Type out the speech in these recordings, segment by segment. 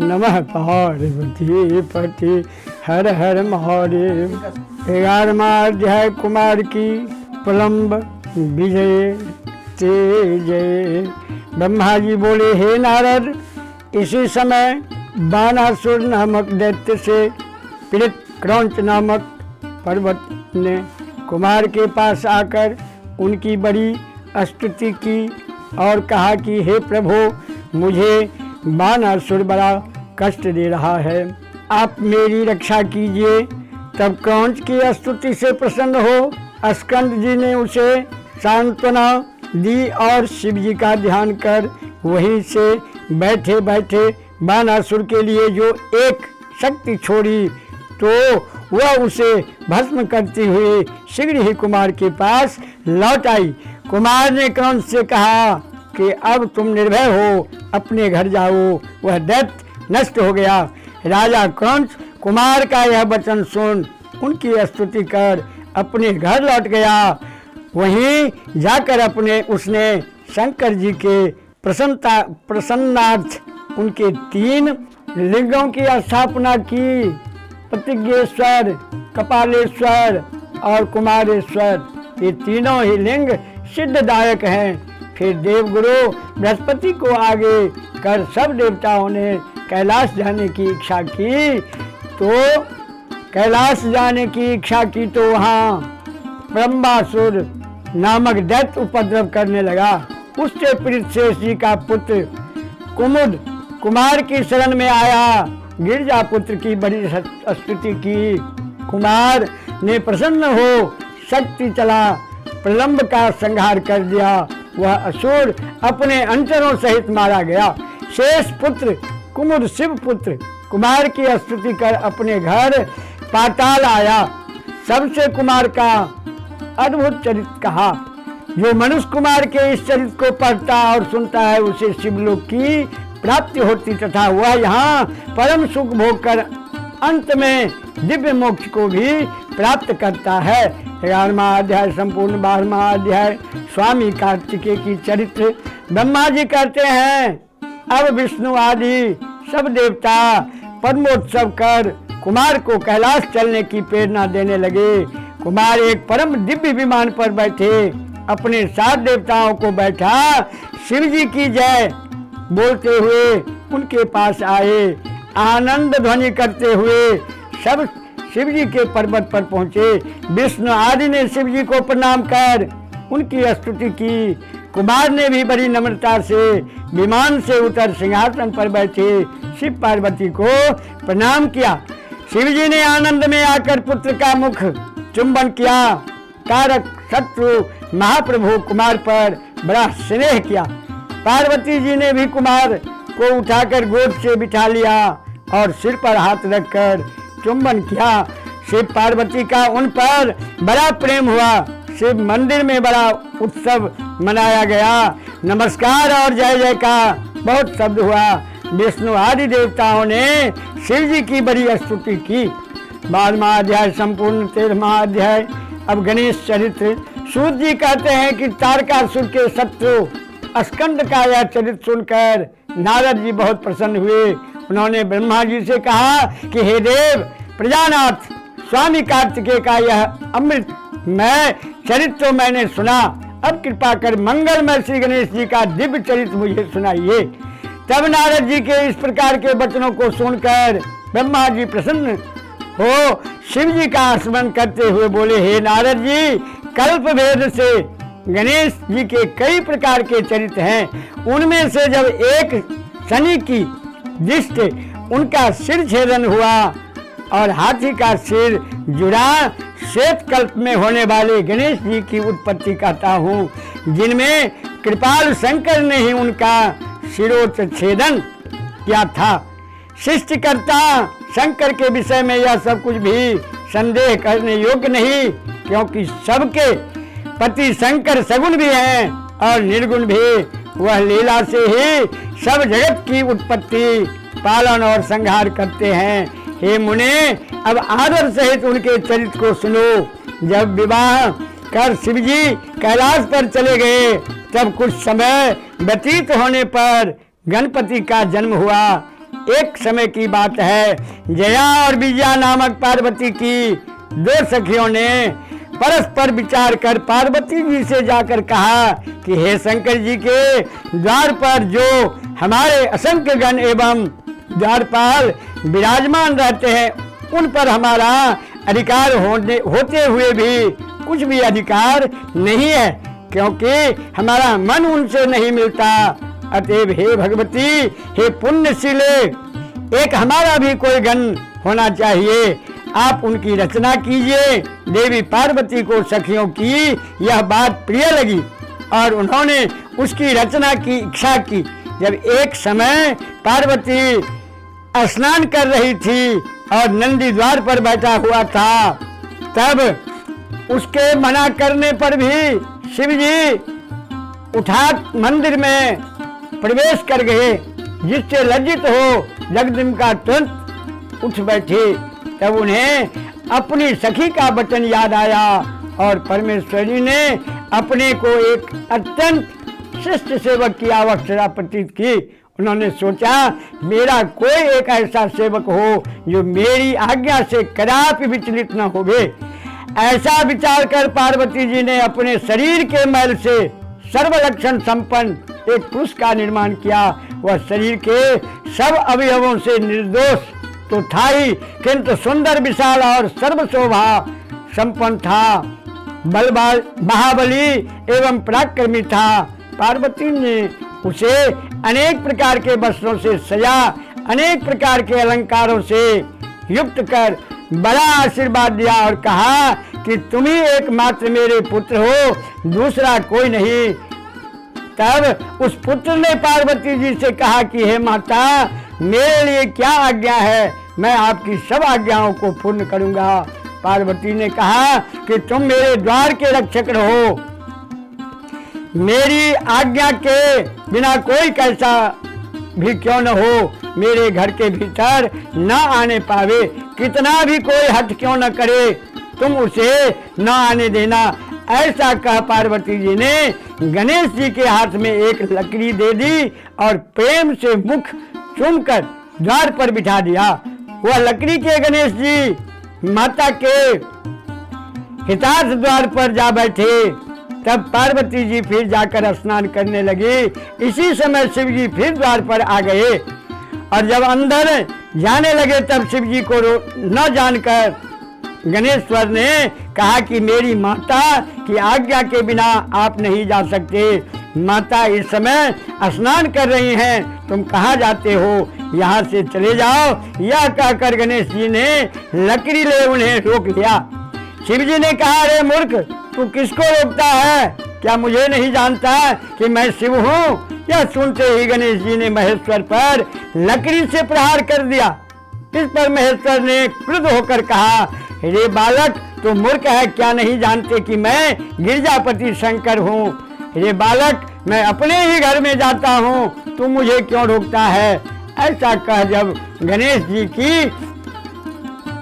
नमः पार्वती पति हर हर महादेव। 11वां अध्याय कुमार की प्रलंब विजय ते जय। ब्रह्मा जी बोले, हे नारद, इसी समय बानासुर नामक दैत्य से पीड़ित क्रौंच नामक पर्वत ने कुमार के पास आकर उनकी बड़ी स्तुति की और कहा कि हे प्रभु, मुझे बानासुर बड़ा कष्ट दे रहा है, आप मेरी रक्षा कीजिए। तब क्रौंच की स्तुति से प्रसन्न हो स्कंद जी ने उसे सांत्वना दी और शिव जी का ध्यान कर वहीं से बैठे बैठे बानासुर के लिए जो एक शक्ति छोड़ी तो वह उसे भस्म करती हुई शीघ्र ही कुमार के पास लौट आई। कुमार ने क्रौंच से कहा कि अब तुम निर्भय हो, अपने घर जाओ, वह दैत्य नष्ट हो गया। राजा क्रौंच कुमार का यह वचन सुन उनकी स्तुति कर अपने घर लौट गया। वहीं जाकर उसने शंकर जी के प्रसन्नार्थ उनके 3 लिंगों की स्थापना की, प्रतिज्ञेश्वर, कपालेश्वर और कुमारेश्वर। ये तीनों ही लिंग सिद्धदायक हैं। फिर देवगुरु बृहस्पति को आगे कर सब देवताओं ने कैलाश जाने की इच्छा की तो वहाँ ब्रह्मासुर नामक दैत्य उपद्रव करने लगा। उससे पीड़ित शेष जी का पुत्र कुमुद कुमार की शरण में आया, गिरजा पुत्र की बड़ी स्तुति की। कुमार ने प्रसन्न हो शक्ति चला प्रलंब का संहार कर दिया। वह असुर अपने अंचरों सहित मारा गया। शेष पुत्र कुमुद शिव पुत्र कुमार की स्तुति कर अपने घर पाताल आया। सबसे कुमार का अद्भुत चरित्र कहा। जो मनुष्य कुमार के इस चरित्र को पढ़ता और सुनता है उसे शिवलोक की प्राप्ति होती तथा वह यहाँ परम सुख भोग कर अंत में दिव्य मोक्ष को भी प्राप्त करता है। 11वां अध्याय संपूर्ण। 12वां अध्याय स्वामी कार्तिकेय की चरित्र। ब्रह्मा जी कहते हैं, अब विष्णु आदि सब देवता पद्मोत्सव कर कुमार को कैलाश चलने की प्रेरणा देने लगे। कुमार एक परम दिव्य विमान पर बैठे अपने 7 देवताओं को बैठा शिव जी की जय बोलते हुए उनके पास आए। आनंद ध्वनि करते हुए सब शिव जी के पर्वत पर पहुँचे। विष्णु आदि ने शिव जी को प्रणाम कर उनकी स्तुति की। कुमार ने भी बड़ी नम्रता से विमान से उतर सिंहासन पर बैठे शिव पार्वती को प्रणाम किया। शिव जी ने आनंद में आकर पुत्र का मुख चुंबन किया। तारक शत्रु महाप्रभु कुमार पर बड़ा स्नेह किया। पार्वती जी ने भी कुमार को उठाकर गोद से बिठा लिया और सिर पर हाथ रखकर चुंबन किया। शिव पार्वती का उन पर बड़ा प्रेम हुआ। शिव मंदिर में बड़ा उत्सव मनाया गया। नमस्कार और जय जय का बहुत शब्द हुआ। विष्णु आदि देवताओं ने शिव जी की बड़ी स्तुति की। 12वां अध्याय संपूर्ण। 13वां अध्याय। अब गणेश चरित्र। सूत जी कहते हैं कि तारकासुर के शत्रु स्कंद का यह चरित्र सुनकर नारद जी बहुत प्रसन्न हुए। उन्होंने ब्रह्मा जी से कहा कि हे देव प्रजानाथ, स्वामी कार्तिकेय का यह अमृत मैं चरित्र तो मैंने सुना, अब कृपा कर मंगलमय श्री गणेश जी का दिव्य चरित्र मुझे सुनाइए। तब नारद जी के इस प्रकार के वचनों को सुनकर ब्रह्मा जी प्रसन्न हो शिव जी का स्मरण करते हुए बोले, हे नारद जी, कल्प भेद से गणेश जी के कई प्रकार के चरित्र हैं। उनमें से जब एक शनि की दृष्टि उनका सिर छेदन हुआ और हाथी का सिर जुड़ा, श्वेत कल्प में होने वाले गणेश जी की उत्पत्ति कहता हूँ, जिनमें कृपाल शंकर ने ही उनका शिरोच्छेदन किया था। सृष्टिकर्ता शंकर के विषय में यह सब कुछ भी संदेह करने योग्य नहीं, क्योंकि सबके पति शंकर सगुण भी हैं और निर्गुण भी। वह लीला से ही सब जगत की उत्पत्ति, पालन और संहार करते हैं। हे मुने, अब आदर सहित उनके चरित्र को सुनो। जब विवाह कर शिवजी कैलाश पर चले गए, तब कुछ समय व्यतीत होने पर गणपति का जन्म हुआ। एक समय की बात है, जया और विजया नामक पार्वती की दो सखियों ने परस्पर विचार कर पार्वती जी से जाकर कहा कि हे शंकर जी के द्वार पर जो हमारे असंख्य गण एवं द्वारपाल विराजमान रहते हैं, उन पर हमारा अधिकार होते हुए भी कुछ भी अधिकार नहीं है, क्योंकि हमारा मन उनसे नहीं मिलता। अतएव हे भगवती, हे पुण्यशीले, एक हमारा भी कोई गण होना चाहिए। आप उनकी रचना कीजिए। देवी पार्वती को सखियों की यह बात प्रिय लगी और उन्होंने उसकी रचना की इच्छा की। जब एक समय पार्वती स्नान कर रही थी और नंदी द्वार पर बैठा हुआ था, तब उसके मना करने पर भी शिव जी उठा मंदिर में प्रवेश कर गए, जिससे लज्जित हो जगदम्बिका तुरंत उठ बैठी। तब उन्हें अपनी सखी का वचन याद आया और परमेश्वरी ने अपने को एक अत्यंत शिष्ट सेवक की आवश्यकता प्रतीत की। उन्होंने सोचा, मेरा कोई एक ऐसा सेवक हो जो मेरी आज्ञा से कदापि विचलित न होवे। ऐसा विचार कर पार्वती जी ने अपने शरीर के मैल से सर्वलक्षण संपन्न एक पुरुष का निर्माण किया। वह शरीर के सब अवयवों से निर्दोष तो था ही, किंतु सुंदर, विशाल और सर्वशोभा संपन्न था। महाबली एवं पराक्रमी था। पार्वती ने उसे अनेक प्रकार के वस्त्रों से सजा, अनेक प्रकार के अलंकारों से युक्त कर बड़ा आशीर्वाद दिया और कहा कि तुम ही एकमात्र मेरे पुत्र हो, दूसरा कोई नहीं। तब उस पुत्र ने पार्वती जी से कहा कि हे माता, मेरे लिए क्या आज्ञा है, मैं आपकी सब आज्ञाओं को पूर्ण करूंगा। पार्वती ने कहा कि तुम मेरे द्वार के रक्षक रहो, मेरी आज्ञा के बिना कोई कैसा भी क्यों न हो मेरे घर के भीतर न आने पावे, कितना भी कोई हट क्यों न करे तुम उसे न आने देना। ऐसा कह पार्वती जी ने गणेश जी के हाथ में एक लकड़ी दे दी और प्रेम से मुख चूमकर द्वार पर बिठा दिया। वह लकड़ी के गणेश जी माता के हितार्थ द्वार पर जा बैठे। तब पार्वती जी फिर जाकर स्नान करने लगी। इसी समय शिव जी फिर द्वार पर आ गए और जब अंदर जाने लगे तब शिव जी को न जानकर गणेश्वर ने कहा कि मेरी माता की आज्ञा के बिना आप नहीं जा सकते। माता इस समय स्नान कर रही हैं, तुम कहाँ जाते हो, यहाँ से चले जाओ। यह कहकर गणेश जी ने लकड़ी ले उन्हें रोक लिया। शिव जी ने कहा, अरे मूर्ख, तू किसको रोकता है, क्या मुझे नहीं जानता कि मैं शिव हूँ। यह सुनते ही गणेश जी ने महेश्वर पर लकड़ी से प्रहार कर दिया। इस पर महेश्वर ने क्रुद्ध होकर कहा, हे बालक, तू मूर्ख है, क्या नहीं जानते कि मैं गिरजापति शंकर हूँ। हे बालक, मैं अपने ही घर में जाता हूँ, तू मुझे क्यों रोकता है। ऐसा कह जब गणेश जी की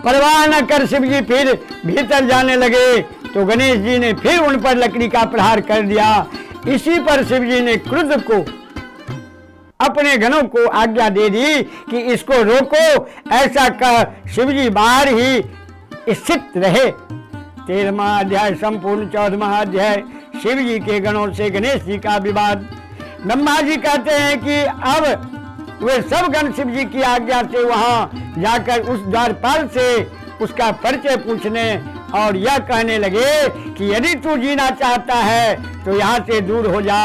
परवाह न कर शिव जी फिर भीतर जाने लगे तो गणेश जी ने फिर उन पर लकड़ी का प्रहार कर दिया। इसी पर शिव जी ने क्रुद्ध को अपने गणों को आज्ञा दे दी कि इसको रोको। ऐसा कह शिव जी बाहर ही स्थित रहे। 13वां अध्याय संपूर्ण। 14वां अध्याय शिव जी के गणों से गणेश जी का विवाद। ब्रह्मा जी कहते हैं कि अब वे सब गण शिव जी की आज्ञा से वहां जाकर उस द्वारपाल से उसका परिचय पूछने और यह कहने लगे कि यदि तू जीना चाहता है तो यहाँ से दूर हो जा।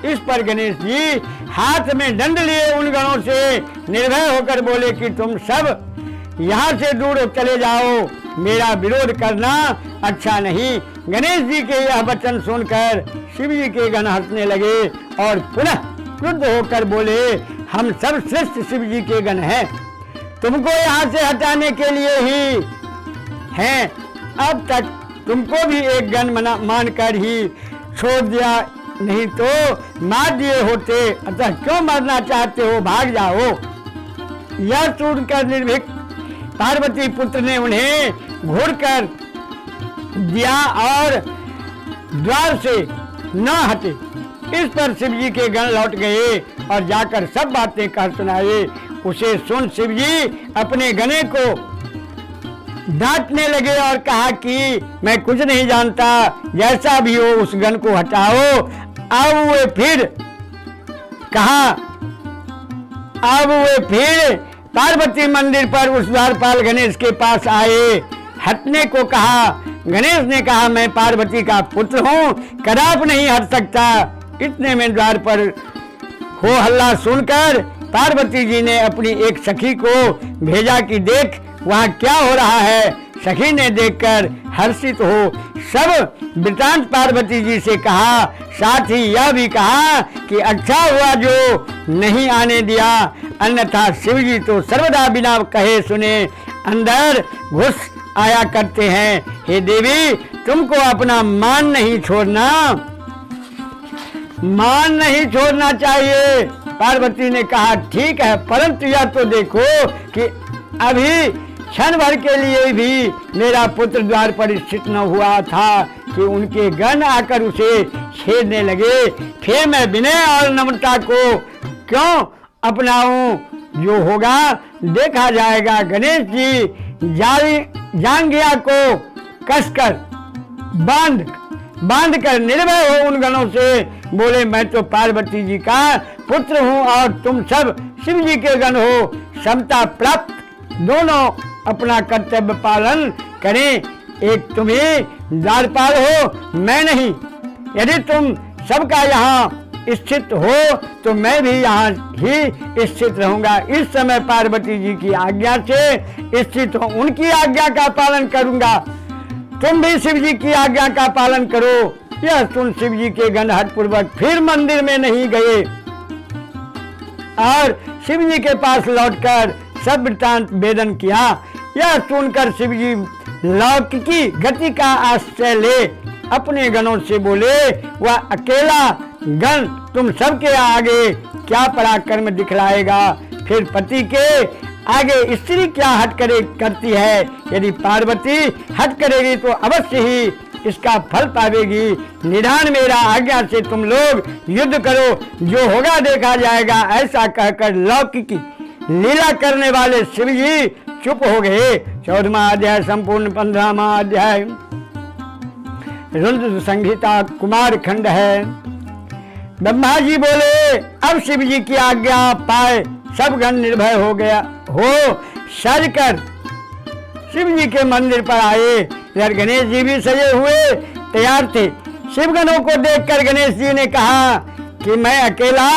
इस पर गणेश जी हाथ में दंड लिए उन गणों से निर्भय होकर बोले कि तुम सब यहाँ से दूर चले जाओ, मेरा विरोध करना अच्छा नहीं। गणेश जी के यह वचन सुनकर शिव जी के गण हंसने लगे और पुनः क्रुद्ध होकर बोले, हम सब श्रेष्ठ शिव जी के गण हैं, तुमको यहाँ से हटाने के लिए ही हैं। अब तक तुमको भी एक गण मानकर ही छोड़ दिया, नहीं तो मार दिए होते, अतः क्यों मरना चाहते हो, भाग जाओ। यह सुनकर निर्भीक पार्वती पुत्र ने उन्हें घूरकर दिया और द्वार से न हटे। इस पर शिव जी के गण लौट गए और जाकर सब बातें कह सुनाए। उसे सुन शिव जी अपने गणे को डांटने लगे और कहा कि मैं कुछ नहीं जानता, जैसा भी हो उस गण को हटाओ। अब वे फिर पार्वती मंदिर पर उस द्वारपाल गणेश के पास आए, हटने को कहा। गणेश ने कहा मैं पार्वती का पुत्र हूँ, कदाप नहीं हट सकता। इतने में द्वार पर हो हल्ला सुनकर पार्वती जी ने अपनी एक सखी को भेजा कि देख वहाँ क्या हो रहा है। सखी ने देखकर हर्षित हो सब वृतांत पार्वती जी से कहा, साथ ही यह भी कहा कि अच्छा हुआ जो नहीं आने दिया, अन्यथा शिव जी तो सर्वदा बिना कहे सुने अंदर घुस आया करते हैं। हे देवी, तुमको अपना मान नहीं छोड़ना चाहिए। पार्वती ने कहा ठीक है, परंतु यह तो देखो कि अभी क्षण भर के लिए भी मेरा पुत्र द्वार पर स्थित न हुआ था कि उनके गण आकर उसे छेड़ने लगे। फिर मैं विनय और नम्रता को क्यों अपनाऊं? जो होगा देखा जाएगा। गणेश जी जांघिया को कसकर बांध कर निर्भय हो उन गणों से बोले, मैं तो पार्वती जी का पुत्र हूँ और तुम सब शिव जी के गण हो। समता प्राप्त दोनों अपना कर्तव्य पालन करें। एक तुम्हें द्वारपाल हो, मैं नहीं। यदि तुम सबका यहाँ स्थित हो तो मैं भी यहाँ ही स्थित रहूंगा। इस समय पार्वती जी की आज्ञा से स्थित हो, उनकी आज्ञा का पालन करूंगा। तुम भी शिव जी की आज्ञा का पालन करो। यह सुन शिव जी के गण हठपूर्वक फिर मंदिर में नहीं गए और शिव जी के पास लौटकर सब वृतांत वेदन किया। यह सुनकर शिव जी लौकिकी गति का आश्रय ले अपने गणों से बोले, वह अकेला गण तुम सबके आगे क्या पराक्रम दिखलाएगा? फिर पति के आगे स्त्री क्या हट करती है? यदि पार्वती हट करेगी तो अवश्य ही इसका फल पावेगी। निधान मेरा आज्ञा से तुम लोग युद्ध करो, जो होगा देखा जाएगा। ऐसा कहकर लौकिकी लीला करने वाले शिव जी चुप हो गए। 14वां अध्याय संपूर्ण। 15वां अध्याय रुद्र संहिता कुमार खंड है। ब्रह्मा जी बोले, अब शिव जी की आज्ञा पाए सब गण निर्भय हो सजकर शिव जी के मंदिर पर आए। यार गणेश जी भी सजे हुए तैयार थे। शिव गणों को देखकर गणेश जी ने कहा कि मैं अकेला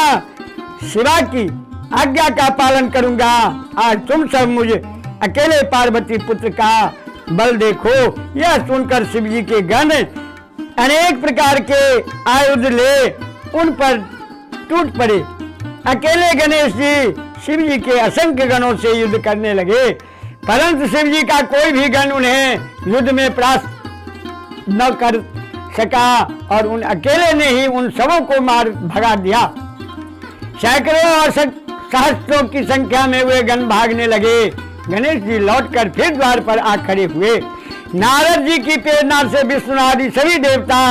शिवा की आज्ञा का पालन करूंगा। आज तुम सब मुझे अकेले पार्वती पुत्र का बल देखो। यह सुनकर शिव जी के गण अनेक प्रकार के आयुध ले उन पर टूट पड़े। अकेले गणेश जी शिव जी के असंख्य गणों से युद्ध करने लगे, परंतु शिव जी का कोई भी गण उन्हें युद्ध में परास्त न कर सका और उन अकेले ने ही उन सबों को मार भगा दिया। सैकड़ों और सहस्त्रों की संख्या में वे गण भागने लगे। गणेश जी लौटकर फिर द्वार पर आ खड़े हुए। नारद जी की प्रेरणा से विष्णु आदि सभी देवता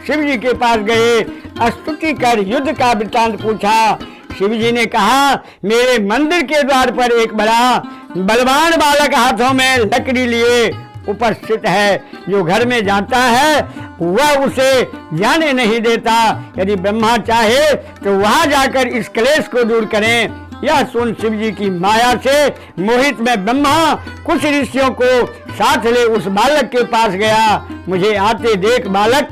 शिव जी के पास गए। स्तुति कर युद्ध का वृत्तांत पूछा। शिव जी ने कहा, मेरे मंदिर के द्वार पर एक बड़ा बलवान बालक हाथों में लकड़ी लिए उपस्थित है। जो घर में जाता है वह उसे जाने नहीं देता। यदि ब्रह्मा चाहे तो वहां जाकर इस क्लेश को दूर करें। यह सुन शिव जी की माया से मोहित में ब्रह्मा कुछ ऋषियों को साथ ले उस बालक के पास गया। मुझे आते देख बालक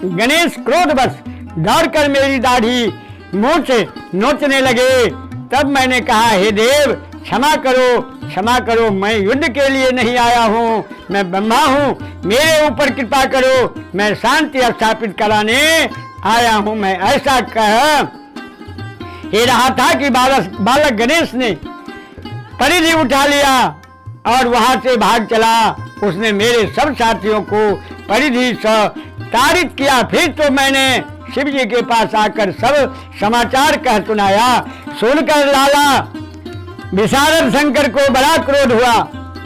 गणेश क्रोधवश डरकर मेरी दाढ़ी मुंह से नोचने लगे। तब मैंने कहा, हे देव क्षमा करो, मैं युद्ध के लिए नहीं आया हूँ, मैं ब्रह्मा हूँ, मेरे ऊपर कृपा करो, मैं शांति स्थापित कराने आया हूँ। मैं ऐसा कह ही रहा था कि बालक गणेश ने परिधि उठा लिया और वहां से भाग चला। उसने मेरे सब साथियों को परिधि से ताड़ित किया। फिर तो मैंने शिव जी के पास आकर सब समाचार कह सुनाया। सुनकर लाला विशारद शंकर को बड़ा क्रोध हुआ।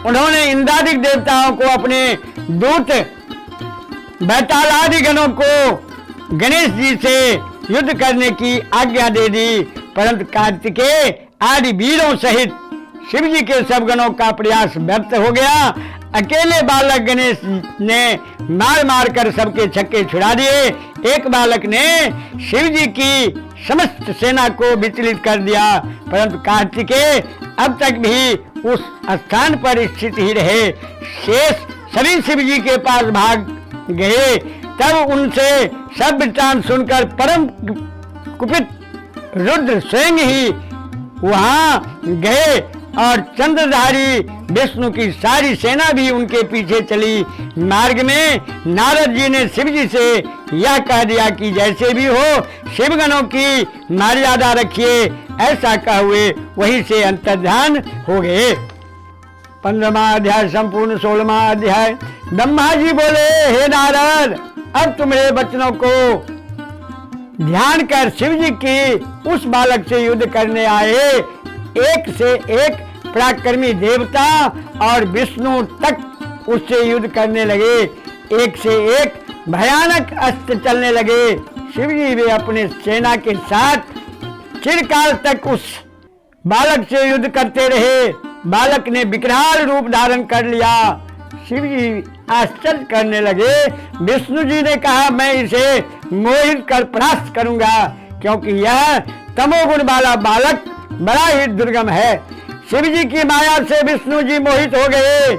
उन्होंने इंद्रादिक देवताओं को अपने दूत बैताल आदि गणों को गणेश जी से युद्ध करने की आज्ञा दे दी, परंतु कार्तिकेय आदि वीरों सहित शिव जी के सब गणों का प्रयास व्यर्थ हो गया। अकेले बालक गणेश ने मार मार कर सबके छक्के छुड़ा दिए। एक बालक ने शिव जी की समस्त सेना को विचलित कर दिया, परंतु कार्तिकेय अब तक भी उस स्थान पर स्थित ही रहे। शेष सभी शिव जी के पास भाग गए। तब उनसे सब वृत्तांत सुनकर परम कुपित रुद्र स्वयं ही वहां गए और चंद्रधारी विष्णु की सारी सेना भी उनके पीछे चली। मार्ग में नारद जी ने शिव जी से यह कह दिया कि जैसे भी हो शिवगणों की मर्यादा रखिए। ऐसा कह हुए वहीं से अंतर्ध्यान हो गए। 15वां अध्याय संपूर्ण। 16वां अध्याय। ब्रह्मा जी बोले, हे नारद, अब तुम्हारे वचनों को ध्यान कर शिव जी की उस बालक से युद्ध करने आए। एक से एक पराक्रमी देवता और विष्णु तक उससे युद्ध करने लगे। एक से एक भयानक अस्त्र चलने लगे। शिव जी भी अपने सेना के साथ चिरकाल तक उस बालक से युद्ध करते रहे। बालक ने विकराल रूप धारण कर लिया। शिव जी आश्चर्य करने लगे। विष्णु जी ने कहा, मैं इसे मोहित कर परास्त करूंगा, क्योंकि यह तमोगुण वाला बालक बड़ा ही दुर्गम है। शिव जी की माया से विष्णु जी मोहित हो गए।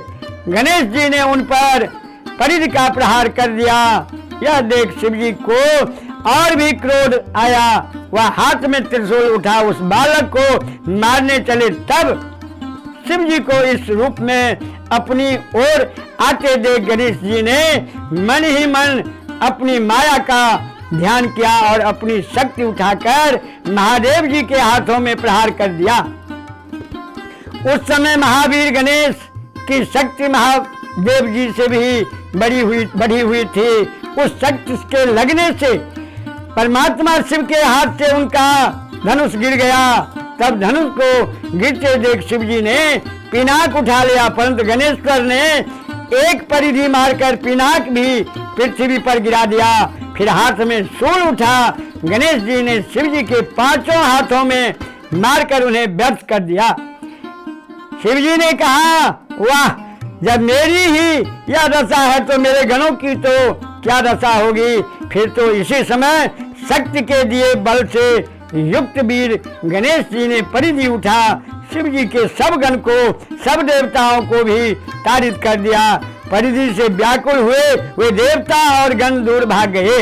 गणेश जी ने उन पर परिधि का प्रहार कर दिया। यह देख शिव जी को और भी क्रोध आया। वह हाथ में त्रिशूल उठा उस बालक को मारने चले। तब शिव जी को इस रूप में अपनी ओर आते देख गणेश जी ने मन ही मन अपनी माया का ध्यान किया और अपनी शक्ति उठाकर महादेव जी के हाथों में प्रहार कर दिया। उस समय महावीर गणेश की शक्ति महादेव जी से भी बढ़ी हुई थी। उस शक्ति के लगने से परमात्मा शिव के हाथ से उनका धनुष गिर गया। तब धनुष को गिरते देख शिव जी ने पिनाक उठा लिया, परंतु गणेश्वर ने एक परिधि मारकर पिनाक भी पृथ्वी पर गिरा दिया। फिर हाथ में शूल उठा। गणेश जी ने शिव जी के पांचों हाथों में मारकर उन्हें व्यर्थ कर दिया। शिव जी ने कहा, वाह, जब मेरी ही यह दशा है तो मेरे गणों की तो क्या दशा होगी। फिर तो इसी समय शक्ति के दिए बल से युक्त वीर गणेश जी ने परिधि उठा शिव जी के सब गण को, सब देवताओं को भी ताड़ित कर दिया। परिधि से व्याकुल हुए वे देवता और गण दूर भाग गए।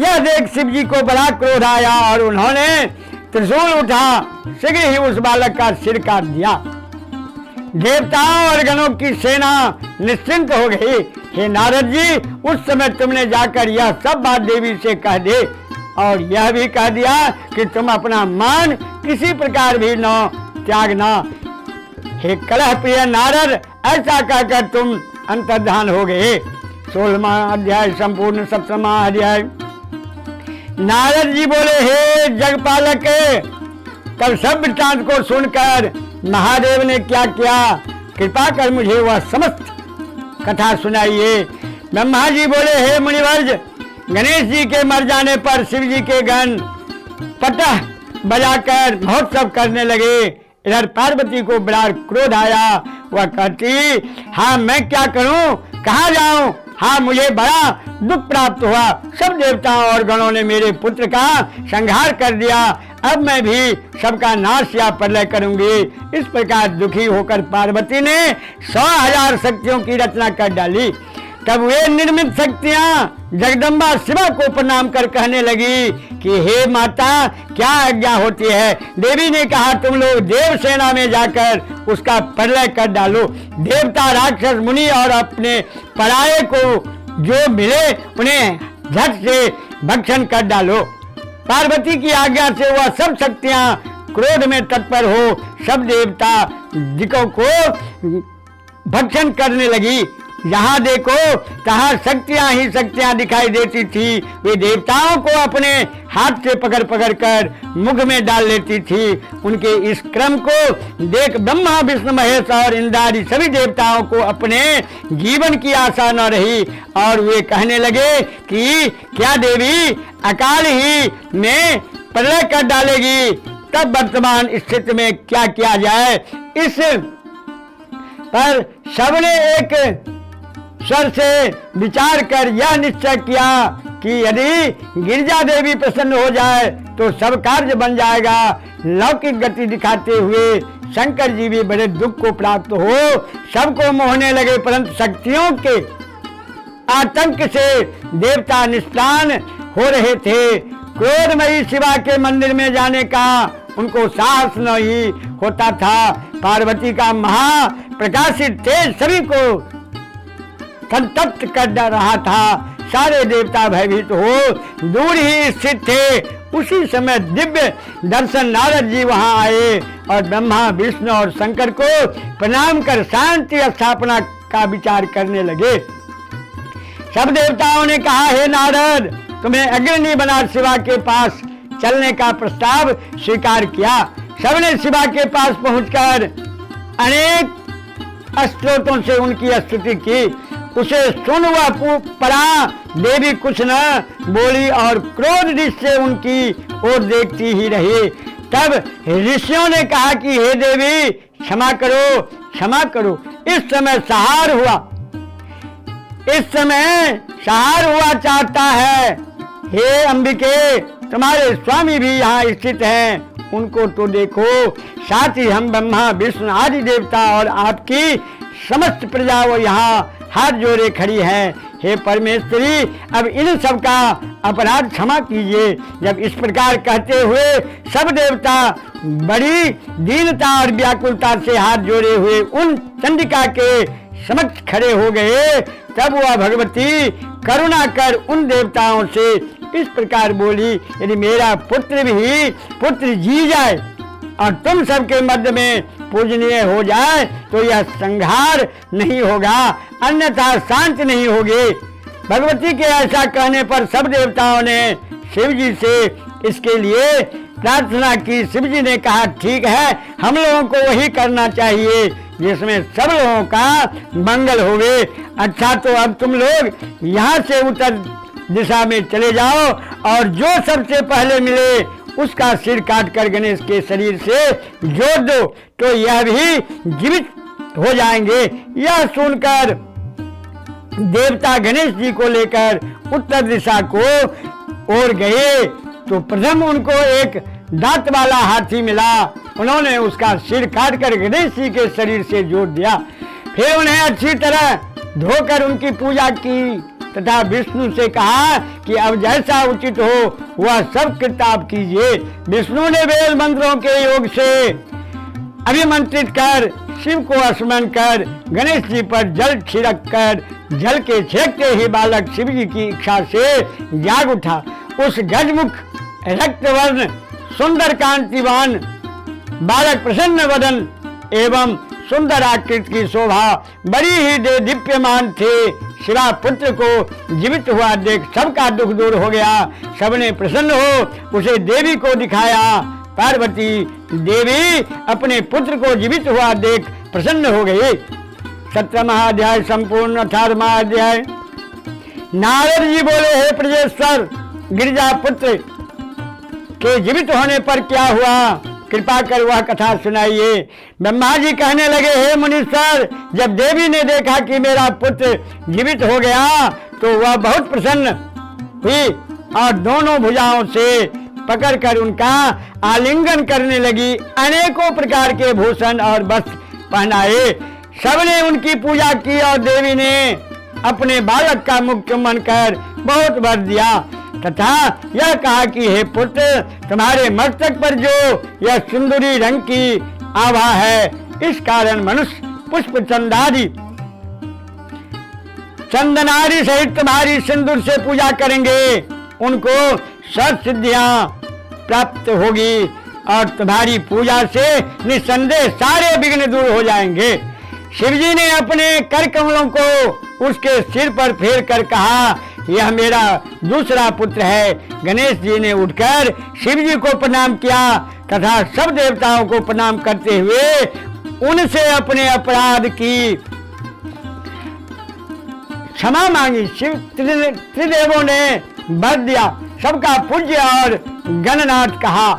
यह देख शिव जी को बड़ा क्रोध आया और उन्होंने त्रिशूल उठा शीघ्र ही उस बालक का सिर काट दिया। देवताओं और गणों की सेना निश्चिंत हो गई। हे नारद जी, उस समय तुमने जाकर यह सब बात देवी से कह दे और यह भी कह दिया कि तुम अपना मान किसी प्रकार भी न त्यागना। हे कलह प्रिय नारद, ऐसा कहकर तुम अंतर्धान हो गए। 16वां अध्याय संपूर्ण। 17वां अध्याय। नारद जी बोले, हे जगपालक, तब सब वृत्तांत को सुनकर महादेव ने क्या किया, कृपा कर मुझे वह समस्त कथा सुनाइए। ब्रह्मा जी बोले, हे मुनिवर्ज, गणेश जी के मर जाने पर शिव जी के गण पटह बजाकर महोत्सव करने लगे। इधर पार्वती को बड़ा क्रोध आया। वह कहती, हाँ मैं क्या करूं, कहाँ जाऊं। हाँ, मुझे बड़ा दुख प्राप्त हुआ। सब देवताओं और गणों ने मेरे पुत्र का संहार कर दिया। अब मैं भी सबका नाश या प्रलय करूंगी। इस प्रकार दुखी होकर पार्वती ने 100,000 शक्तियों की रचना कर डाली। तब वे निर्मित शक्तियां जगदम्बा शिवा को प्रणाम कर कहने लगी कि हे माता, क्या आज्ञा होती है। देवी ने कहा, तुम लोग देव सेना में जाकर उसका प्रलय कर डालो। देवता, राक्षस, मुनि और अपने पराये को जो मिले उन्हें झट से भक्षण कर डालो। पार्वती की आज्ञा से वह सब शक्तियां क्रोध में तत्पर हो सब देवता दिकों को भक्षण करने लगी। जहां देखो तहां शक्तियां ही शक्तियां दिखाई देती थी। वे देवताओं को अपने हाथ से पकड़ पकड़ कर मुख में डाल लेती थी। उनके इस क्रम को देख ब्रह्मा विष्णु महेश और इंद्रादि सभी देवताओं को अपने जीवन की आशा न रही और वे कहने लगे कि क्या देवी अकाल ही में प्रलय कर डालेगी, तब वर्तमान स्थिति में क्या किया जाए। इस पर सबने एक स्वर से विचार कर यह निश्चय किया कि यदि गिरिजा देवी प्रसन्न हो जाए तो सब कार्य बन जाएगा। लौकिक गति दिखाते हुए शंकर जी भी बड़े दुख को प्राप्त हो सबको मोहने लगे, परंतु शक्तियों के आतंक से देवता निष्प्राण हो रहे थे। क्रोधमयी शिवा के मंदिर में जाने का उनको साहस नहीं होता था। पार्वती का महाप्रकाशित तेज सभी को संतप्त कर रहा था। सारे देवता भयभीत हो दूर ही स्थित थे। उसी समय दिव्य दर्शन नारद जी वहां आए और ब्रह्मा विष्णु और शंकर को प्रणाम कर शांति स्थापना का विचार करने लगे। सब देवताओं ने कहा, हे नारद, तुम्हें अग्रणी बना शिवा के पास चलने का प्रस्ताव स्वीकार किया। सबने शिवा के पास पहुंचकर अनेक स्तोत्रों से उनकी स्तुति की। उसे सुन वह परा देवी कुछ न बोली और क्रोध से उनकी ओर देखती ही रही। तब ऋषियों ने कहा कि हे देवी क्षमा करो, क्षमा करो। इस समय सहार हुआ चाहता है। हे अंबिके, तुम्हारे स्वामी भी यहाँ स्थित हैं, उनको तो देखो। साथ ही हम ब्रह्मा विष्णु आदि देवता और आपकी समस्त प्रजा वो यहाँ हाथ जोड़े खड़ी है। हे परमेश्वरी, अब इन सब का अपराध क्षमा कीजिए। जब इस प्रकार कहते हुए सब देवता बड़ी दीनता और व्याकुलता से हाथ जोड़े हुए उन चंडिका के समक्ष खड़े हो गए, तब वह भगवती करुणा कर उन देवताओं से इस प्रकार बोली, यदि मेरा पुत्र जी जाए और तुम सबके मध्य में पूजनीय हो जाए तो यह संहार नहीं होगा, अन्यथा शांत नहीं होगी। भगवती के ऐसा कहने पर सब देवताओं ने शिव जी से इसके लिए प्रार्थना की। शिव जी ने कहा, ठीक है, हम लोगों को वही करना चाहिए जिसमें सब लोगों का मंगल होवे। अच्छा, तो अब तुम लोग यहाँ से उत्तर दिशा में चले जाओ और जो सबसे पहले मिले उसका सिर काट कर गणेश के शरीर से जोड़ दो तो यह भी जीवित हो जाएंगे। यह सुनकर देवता गणेश जी को लेकर उत्तर दिशा को ओर गए तो प्रथम उनको एक दांत वाला हाथी मिला। उन्होंने उसका सिर काटकर गणेश जी के शरीर से जोड़ दिया। फिर उन्हें अच्छी तरह धोकर उनकी पूजा की तथा विष्णु से कहा कि अब जैसा उचित हो वह सब कृत्य आप कीजिए। विष्णु ने वेद मंत्रों के योग से अभिमंत्रित कर शिव को स्मरण कर गणेश जी पर जल छिड़क कर जल के छिड़कते ही बालक शिव जी की इच्छा से जाग उठा। उस गजमुख रक्तवर्ण सुंदर कांतिवान बालक प्रसन्न वदन एवं सुंदर आकृति की शोभा बड़ी ही दीप्यमान थे। शिवा पुत्र को जीवित हुआ देख सबका दुख दूर हो गया। सबने प्रसन्न हो उसे देवी को दिखाया। पार्वती देवी अपने पुत्र को जीवित हुआ देख प्रसन्न हो गई। 17वां अध्याय संपूर्ण। 18वां अध्याय। नारद जी बोले, हे प्रजेश्वर, गिरिजा पुत्र के जीवित होने पर क्या हुआ, कृपा कर वह कथा सुनाइए। ब्रह्मा जी कहने लगे, हे मुनीश्वर, जब देवी ने देखा कि मेरा पुत्र जीवित हो गया तो वह बहुत प्रसन्न हुई और दोनों भुजाओं से पकड़कर उनका आलिंगन करने लगी। अनेकों प्रकार के भूषण और वस्त्र पहनाए। सबने उनकी पूजा की और देवी ने अपने बालक का मुख चुम्बन कर बहुत वर दिया तथा यह कहा कि हे पुत्र, तुम्हारे मस्तक पर जो यह सुंदरी रंग की आभा है, इस कारण मनुष्य पुष्प चंदनादि सहित तुम्हारी सिंदूर से पूजा करेंगे। उनको सब सिद्धियां प्राप्त होगी और तुम्हारी पूजा से निस्संदेह सारे विघ्न दूर हो जाएंगे। शिवजी ने अपने कर कमलों को उसके सिर पर फेर कर कहा, यह मेरा दूसरा पुत्र है। गणेश जी ने उठकर शिव जी को प्रणाम किया तथा सब देवताओं को प्रणाम करते हुए उनसे अपने अपराध की क्षमा मांगी। शिव त्रिदेवों ने वर दिया, सबका पूज्य और गणनाथ कहा।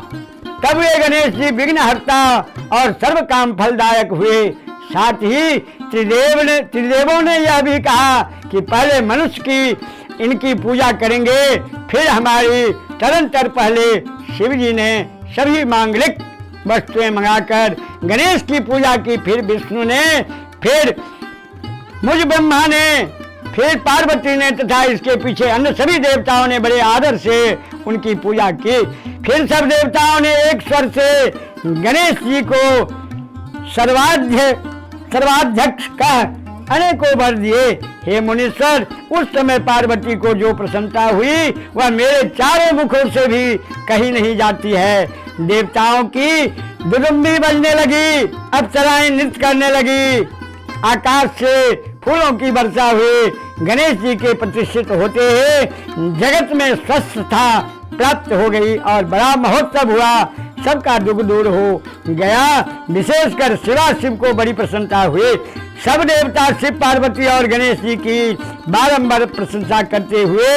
तब वे गणेश जी विघ्नहर्ता और सर्व काम फलदायक हुए। साथ ही त्रिदेवों ने यह भी कहा कि पहले मनुष्य की इनकी पूजा करेंगे, फिर हमारी। तदंतर पहले शिव जी ने सभी मांगलिक वस्तुएं मंगाकर गणेश की पूजा की, फिर विष्णु ने, फिर मुझ ब्रह्मा ने, फिर पार्वती ने तथा इसके पीछे अन्य सभी देवताओं ने बड़े आदर से उनकी पूजा की। फिर सब देवताओं ने एक स्वर से गणेश जी को सर्वाध्यक्ष कह अनेकों वर दिए। हे मुनीश्वर, उस समय पार्वती को जो प्रसन्नता हुई वह मेरे चारों मुखों से भी कही नहीं जाती है। देवताओं की दुदुम्बी बजने लगी, अप्सराएं नृत्य करने लगी, आकाश से फूलों की वर्षा हुई। गणेश जी के प्रतिष्ठित होते ही जगत में स्वस्थता प्राप्त हो गई और बड़ा महोत्सव हुआ। सबका दुख दूर हो गया। विशेषकर शिव को बड़ी प्रसन्नता हुई। सब देवता शिव, पार्वती और गणेश जी की बारंबार प्रशंसा करते हुए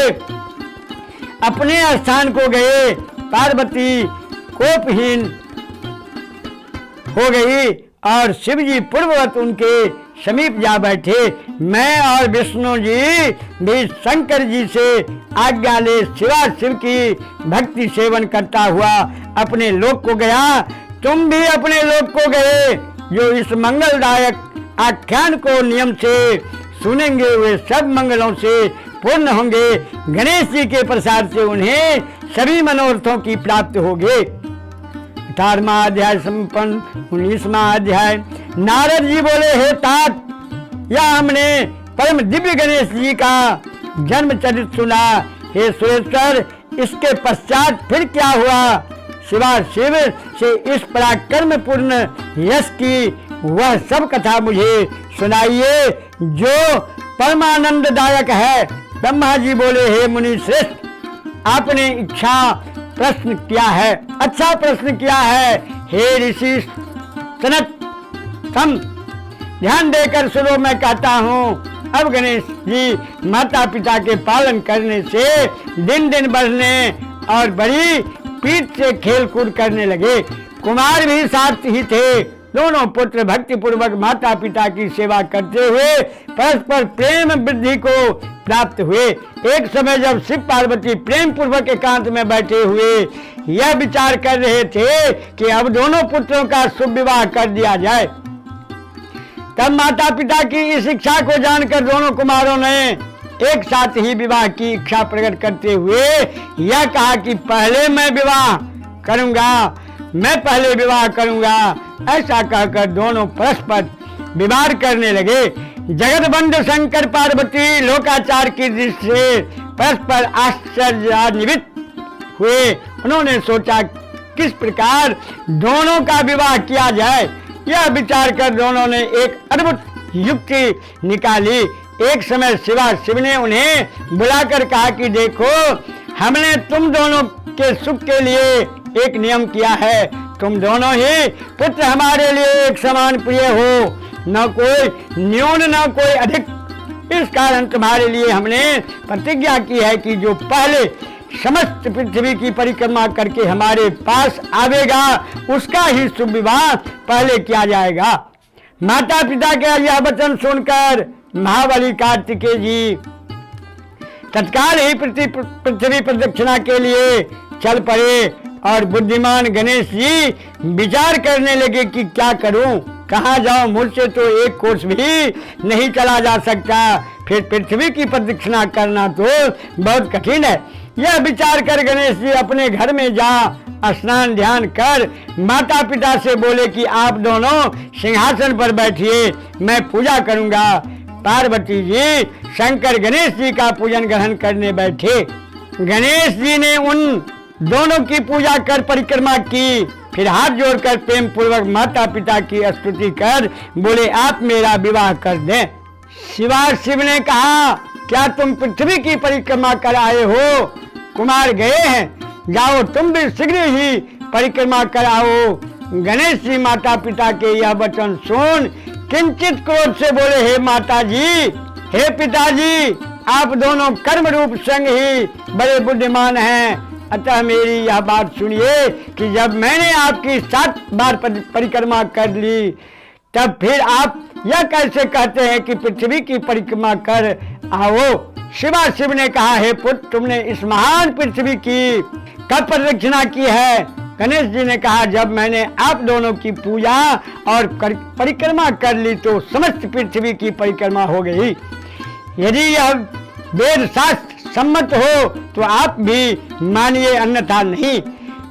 अपने स्थान को गए। पार्वती कोपहीन हो गई और शिव जी पूर्ववत उनके समीप जा बैठे। मैं और विष्णु जी भी शंकर जी से आज्ञा ले शिव की भक्ति सेवन करता हुआ अपने लोक को गया। तुम भी अपने लोक को गए। जो इस मंगलदायक आख्यान को नियम से सुनेंगे वे सब मंगलों से पूर्ण होंगे। गणेश जी के प्रसाद से उन्हें सभी मनोरथों की प्राप्ति होगी। 18वां अध्याय संपन्न। 19वां अध्याय। नारद जी बोले, हे तात, या हमने परम दिव्य गणेश जी का जन्म चरित्र सुना। हे सुरेश्वर, इसके पश्चात फिर क्या हुआ? शिव से इस पराक्रम पूर्ण यश की वह सब कथा मुझे सुनाइए जो परमानंददायक है। ब्रह्मा जी बोले, हे मुनि श्रेष्ठ, आपने इच्छा प्रश्न किया है, अच्छा प्रश्न किया है। हे ऋषि सनत, तुम ध्यान देकर सुनो, मैं कहता हूँ। अब गणेश जी माता पिता के पालन करने से दिन दिन बढ़ने और बड़ी पीठ से खेल कूद करने लगे। कुमार भी साथ ही थे। दोनों पुत्र भक्ति पूर्वक माता पिता की सेवा करते हुए परस्पर प्रेम वृद्धि को प्राप्त हुए। एक समय जब शिव पार्वती प्रेम पूर्वक एकांत में बैठे हुए यह विचार कर रहे थे कि अब दोनों पुत्रों का शुभ विवाह कर दिया जाए, तब माता पिता की इस इच्छा को जानकर दोनों कुमारों ने एक साथ ही विवाह की इच्छा प्रकट करते हुए यह कहा कि पहले मैं विवाह करूंगा। ऐसा कहकर दोनों परस्पर विवाह करने लगे। जगतबंधु शंकर पार्वती लोकाचार की दृष्टि से परस्पर आश्चर्यान्वित हुए। उन्होंने सोचा किस प्रकार दोनों का विवाह किया जाए। यह विचार कर दोनों ने एक अद्भुत युक्ति निकाली। एक समय शिव ने उन्हें बुलाकर कहा कि देखो, हमने तुम दोनों के सुख के लिए एक नियम किया है। तुम दोनों ही पुत्र हमारे लिए एक समान प्रिय हो, न कोई न्यून न कोई अधिक। इस कारण तुम्हारे लिए हमने प्रतिज्ञा की है कि जो पहले समस्त पृथ्वी की परिक्रमा करके हमारे पास आवेगा उसका ही शुभ विवाह पहले किया जाएगा। माता पिता का यह वचन सुनकर महाबली कार्तिकेय जी तत्काल ही पृथ्वी प्रदक्षिणा के लिए चल पड़े और बुद्धिमान गणेश जी विचार करने लगे कि क्या करूं, कहाँ जाऊं, मुझसे तो एक कोस भी नहीं चला जा सकता, फिर पृथ्वी की प्रदक्षिणा करना तो बहुत कठिन है। यह विचार कर गणेश जी अपने घर में जा स्नान ध्यान कर माता पिता से बोले कि आप दोनों सिंहासन पर बैठिए, मैं पूजा करूंगा। पार्वती जी शंकर गणेश जी का पूजन ग्रहण करने बैठे। गणेश जी ने उन दोनों की पूजा कर परिक्रमा की, फिर हाथ जोड़कर प्रेम पूर्वक माता पिता की स्तुति कर बोले, आप मेरा विवाह कर दें। शिव ने कहा, क्या तुम पृथ्वी की परिक्रमा कर आए हो? कुमार गए हैं, जाओ तुम भी शीघ्र ही परिक्रमा कराओ। गणेश जी माता पिता के यह वचन सुन किंचित क्रोध से बोले, हे माता जी, हे पिताजी, आप दोनों कर्म रूप संग ही बड़े बुद्धिमान हैं। अतः मेरी यह बात सुनिए कि जब मैंने आपकी 7 बार परिक्रमा कर ली, तब फिर आप यह कैसे कहते हैं कि पृथ्वी की परिक्रमा कर आओ? शिव ने कहा, हे पुत्र, तुमने इस महान पृथ्वी की कब प्रदक्षिणा की है? गणेश जी ने कहा, जब मैंने आप दोनों की पूजा और परिक्रमा कर ली तो समस्त पृथ्वी की परिक्रमा हो गई। यदि यह वेद शास्त्र सम्मत हो तो आप भी मानिए, अन्यथा नहीं।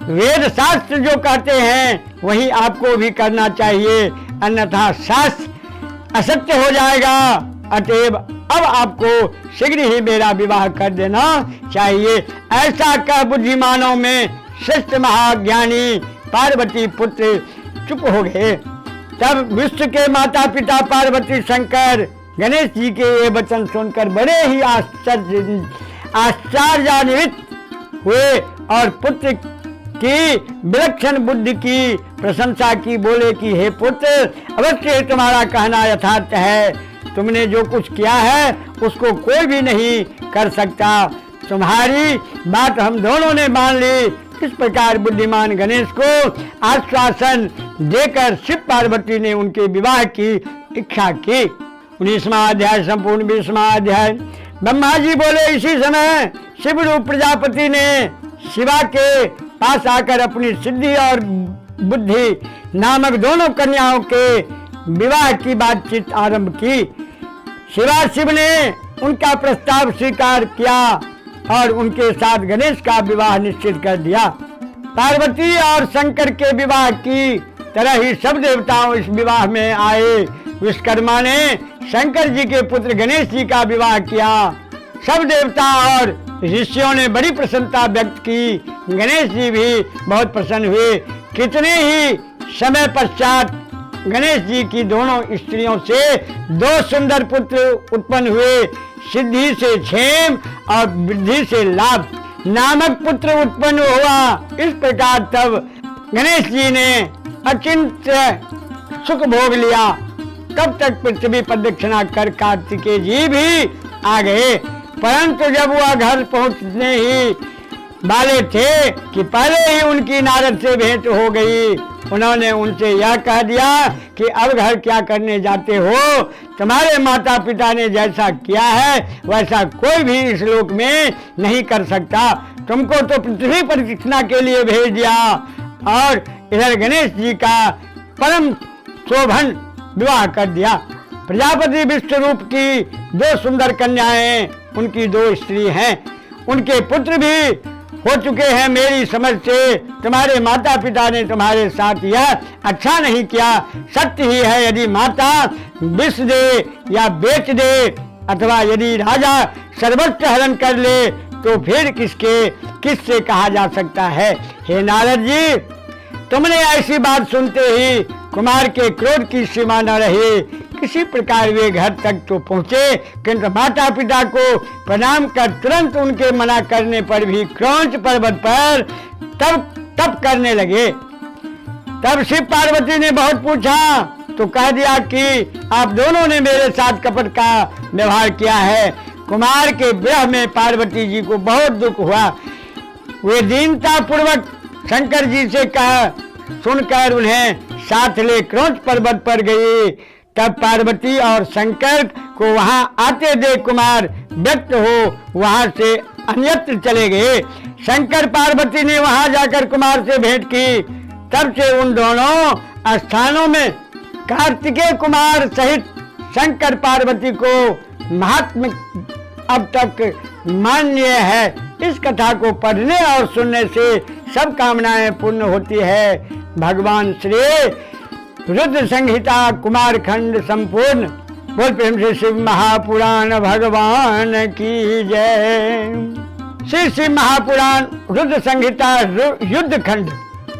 वेद शास्त्र जो कहते हैं वही आपको भी करना चाहिए, अन्यथा शास्त्र असत्य हो जाएगा। अतएव अब आपको शीघ्र ही मेरा विवाह कर देना चाहिए। ऐसा कह बुद्धिमानों में श्रेष्ठ महाज्ञानी पार्वती पुत्र चुप हो गए। तब विश्व के माता पिता पार्वती शंकर गणेश जी के ये वचन सुनकर बड़े ही आश्चर्यान्वित हुए और पुत्र की विलक्षण बुद्धि की प्रशंसा की। बोले कि हे पुत्र, अवश्य तुम्हारा कहना यथार्थ है। तुमने जो कुछ किया है उसको कोई भी नहीं कर सकता। तुम्हारी बात हम दोनों ने मान ली। इस प्रकार बुद्धिमान गणेश को आश्वासन देकर शिव पार्वती ने उनके विवाह की इच्छा की। 19वां अध्याय संपूर्ण। 20वां अध्याय। ब्रह्मा जी बोले, इसी समय शिव रूप प्रजापति ने शिवा के पास आकर अपनी सिद्धि और बुद्धि नामक दोनों कन्याओं के विवाह की बातचीत आरंभ की। शिव ने उनका प्रस्ताव स्वीकार किया और उनके साथ गणेश का विवाह निश्चित कर दिया। पार्वती और शंकर के विवाह की तरह ही सब देवताओं इस विवाह में आए। विश्वकर्मा ने शंकर जी के पुत्र गणेश जी का विवाह किया। सब देवता और ऋषियों ने बड़ी प्रसन्नता व्यक्त की। गणेश जी भी बहुत प्रसन्न हुए। कितने ही समय पश्चात गणेश जी की दोनों स्त्रियों से 2 सुंदर पुत्र उत्पन्न हुए। सिद्धि से क्षेम और वृद्धि से लाभ नामक पुत्र उत्पन्न हुआ। इस प्रकार तब गणेश जी ने अचिंत्य सुख भोग लिया। तब तक पृथ्वी प्रदक्षिणा कर कार्तिकेय जी भी आ गए, परंतु जब वह घर पहुंचने ही वाले थे कि पहले ही उनकी नारद से भेंट हो गई। उन्होंने उनसे यह कह दिया कि अब घर क्या करने जाते हो? तुम्हारे माता पिता ने जैसा किया है वैसा कोई भी इस लोक में नहीं कर सकता। तुमको तो पृथ्वी प्रदक्षिणा के लिए भेज दिया और इधर गणेश जी का परम शोभन विवाह कर दिया। प्रजापति विश्वरूप की 2 सुंदर कन्याएं उनकी 2 स्त्री हैं। उनके पुत्र भी हो चुके हैं। मेरी समझ से तुम्हारे माता पिता ने तुम्हारे साथ यह अच्छा नहीं किया। सत्य ही है, यदि माता विष दे या बेच दे अथवा यदि राजा सर्वस्व हरण कर ले तो फिर किससे कहा जा सकता है? हे नारद जी, तुमने ऐसी बात सुनते ही कुमार के क्रोध की सीमा न रही। किसी प्रकार वे घर तक तो पहुँचे, किंतु माता पिता को प्रणाम कर तुरंत उनके मना करने पर भी क्रौंच पर्वत पर तप करने लगे। तब शिव पार्वती ने बहुत पूछा तो कह दिया कि आप दोनों ने मेरे साथ कपट का व्यवहार किया है। कुमार के विरह में पार्वती जी को बहुत दुख हुआ। वे दीनता पूर्वक शंकर जी से कहा सुनकर उन्हें साथ ले क्रौंच पर्वत पर गई। तब पार्वती और शंकर को वहां आते देख कुमार व्यक्त हो वहां से अन्यत्र चले गए। शंकर पार्वती ने वहां जाकर कुमार से भेंट की। तब से उन दोनों स्थानों में कार्तिकेय कुमार सहित शंकर पार्वती को महात्म अब तक मान्य है। इस कथा को पढ़ने और सुनने से सब कामनाएं पूर्ण होती है। भगवान श्री रुद्र संहिता कुमार खंड संपूर्ण। बोल प्रेम से शिव महापुराण भगवान की जय। श्री शिव महापुराण रुद्र संहिता युद्ध खंड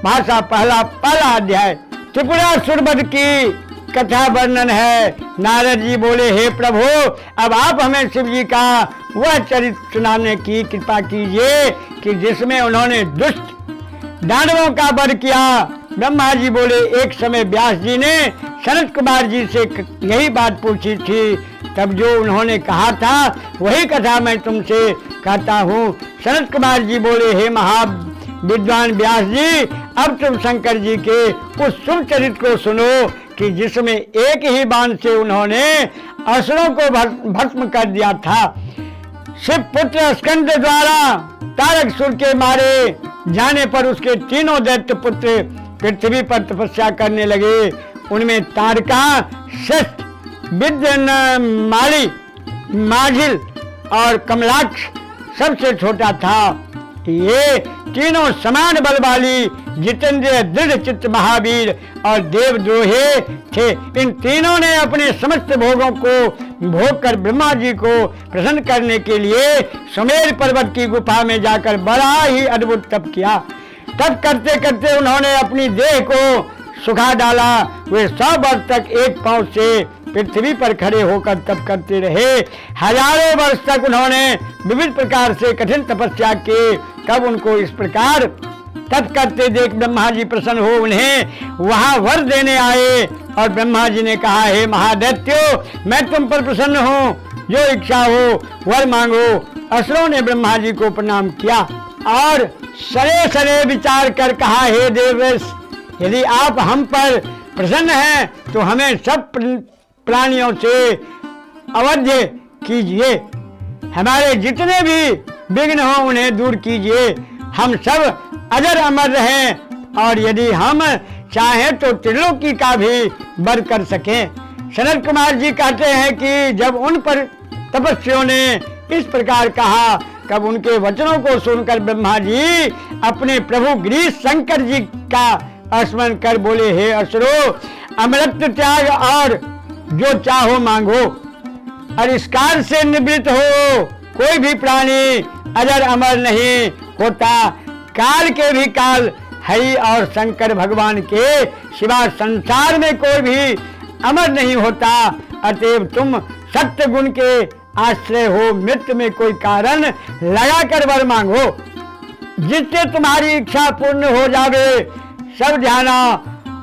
भाषा पहला अध्याय। त्रिपुरा सुरवध की कथा वर्णन है। नारद जी बोले, हे प्रभु, अब आप हमें शिव जी का वह चरित्र सुनाने की कृपा कीजिए कि जिसमें उन्होंने दुष्ट दानवों का वध किया। ब्रह्मा जी बोले, एक समय व्यास जी ने सनत कुमार जी से यही बात पूछी थी, तब जो उन्होंने कहा था वही कथा मैं तुमसे कहता हूँ। सनत कुमार जी बोले, हे विद्वान व्यास जी, अब तुम शंकर जी के उस शुभ चरित्र को सुनो कि जिसमें एक ही बाण से उन्होंने असुरों को भस्म कर दिया था। शिव पुत्र स्कंद द्वारा तारकासुर के मारे जाने पर उसके तीनों दैत्य पुत्र पृथ्वी पर तपस्या करने लगे। उनमें तारका, शस्त, विद्यमाली, माझिल और कमलाक्ष सबसे छोटा था। ये तीनों समान बल वाली जितेंद्र, दृढ़ चित्त महावीर और देवद्रोही थे। इन तीनों ने अपने समस्त भोगों को भोग कर ब्रह्मा जी को प्रसन्न करने के लिए सुमेर पर्वत की गुफा में जाकर बड़ा ही अद्भुत तप किया। तप करते करते उन्होंने अपनी देह को सुखा डाला। वे 100 वर्ष तक एक पांव से पृथ्वी पर खड़े होकर तप करते रहे। हजारों वर्ष तक उन्होंने विविध प्रकार से कठिन तपस्या की। तब उनको इस प्रकार तप करते देख ब्रह्मा जी प्रसन्न हो उन्हें वहां वर देने आए और ब्रह्मा जी ने कहा, हे महादैत्यो, मैं तुम पर प्रसन्न हूँ, जो इच्छा हो वर मांगो। असुरों ने ब्रह्मा जी को प्रणाम किया और सरे सरे विचार कर कहा, हे देवेश, यदि आप हम पर प्रसन्न हैं तो हमें सब प्राणियों से अवध्य कीजिए। हमारे जितने भी विघ्न हो उन्हें दूर कीजिए। हम सब अजर अमर रहें और यदि हम चाहें तो त्रिलोकी का भी वर कर सकें। सनत कुमार जी कहते हैं कि जब उन पर तपस्वियों ने इस प्रकार कहा, तब उनके वचनों को सुनकर ब्रह्मा जी अपने प्रभु गिरीश शंकर जी का स्मरण कर बोले, हे असुरो, अमृत त्याग और जो चाहो मांगो। अरिष्कार से निवृत्त हो। कोई भी प्राणी अजर अमर नहीं होता। काल के भी काल हरि और शंकर भगवान के सिवा संसार में कोई भी अमर नहीं होता। अतएव तुम सत्य गुण के आश्रय हो। मृत्यु में कोई कारण लगाकर वर मांगो जिससे तुम्हारी इच्छा पूर्ण हो जावे। सब ध्याना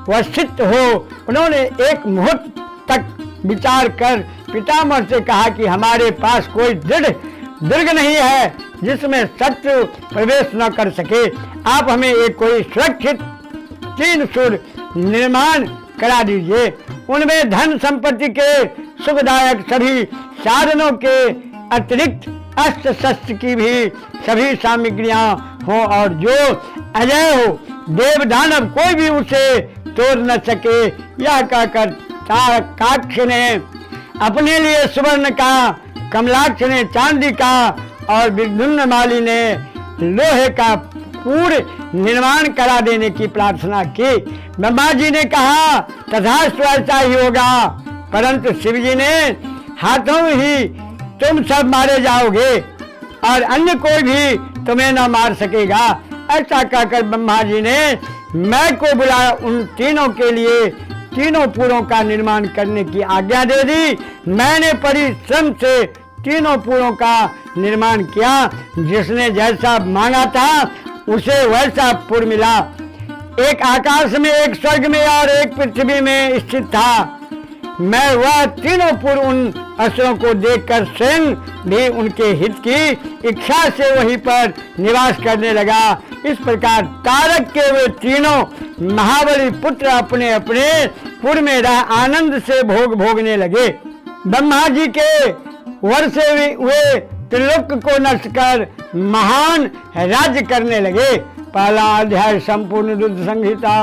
वस्थित हो। उन्होंने एक मुहूर्त तक विचार कर पितामह से कहा कि हमारे पास कोई दीर्घ नहीं है जिसमें शत्रु प्रवेश न कर सके। आप हमें एक कोई सुरक्षित 3 सुर निर्माण करा दीजिए। उनमें धन संपत्ति के सुखदायक सभी साधनों के अतिरिक्त अस्त्र शस्त्र की भी सभी सामग्रियां हो और जो अजय हो, देव दानव कोई भी उसे तोड़ न सके। यह कहकर तारकाक्ष ने अपने लिए सुवर्ण का, कमलाक्ष ने चांदी का और विद्युन्माली ने लोहे का पूर्ण निर्माण करा देने की प्रार्थना की। ब्रह्मा जी ने कहा, तथास्तु ऐसा ही होगा, परंतु शिव जी ने हाथों ही तुम सब मारे जाओगे और अन्य कोई भी तुम्हें न मार सकेगा। ऐसा कहकर ब्रह्मा जी ने मैं को बुलाया। उन तीनों के लिए तीनों पुरों का निर्माण करने की आज्ञा दे दी। मैंने परिश्रम से तीनों पुरों का निर्माण किया। जिसने जैसा मांगा था उसे वैसा पुर मिला। एक आकाश में, एक स्वर्ग में और एक पृथ्वी में स्थित था। मैं वह तीनों पुर उन असुरों को देखकर स्वयं भी उनके हित की इच्छा से वहीं पर निवास करने लगा। इस प्रकार तारक के वे तीनों महाबली पुत्र अपने अपने पुर में रह आनंद से भोगने लगे। ब्रह्मा जी के वर से वे त्रिलोक को नष्ट कर महान राज्य करने लगे। पहला अध्याय संपूर्ण रुद्र संहिता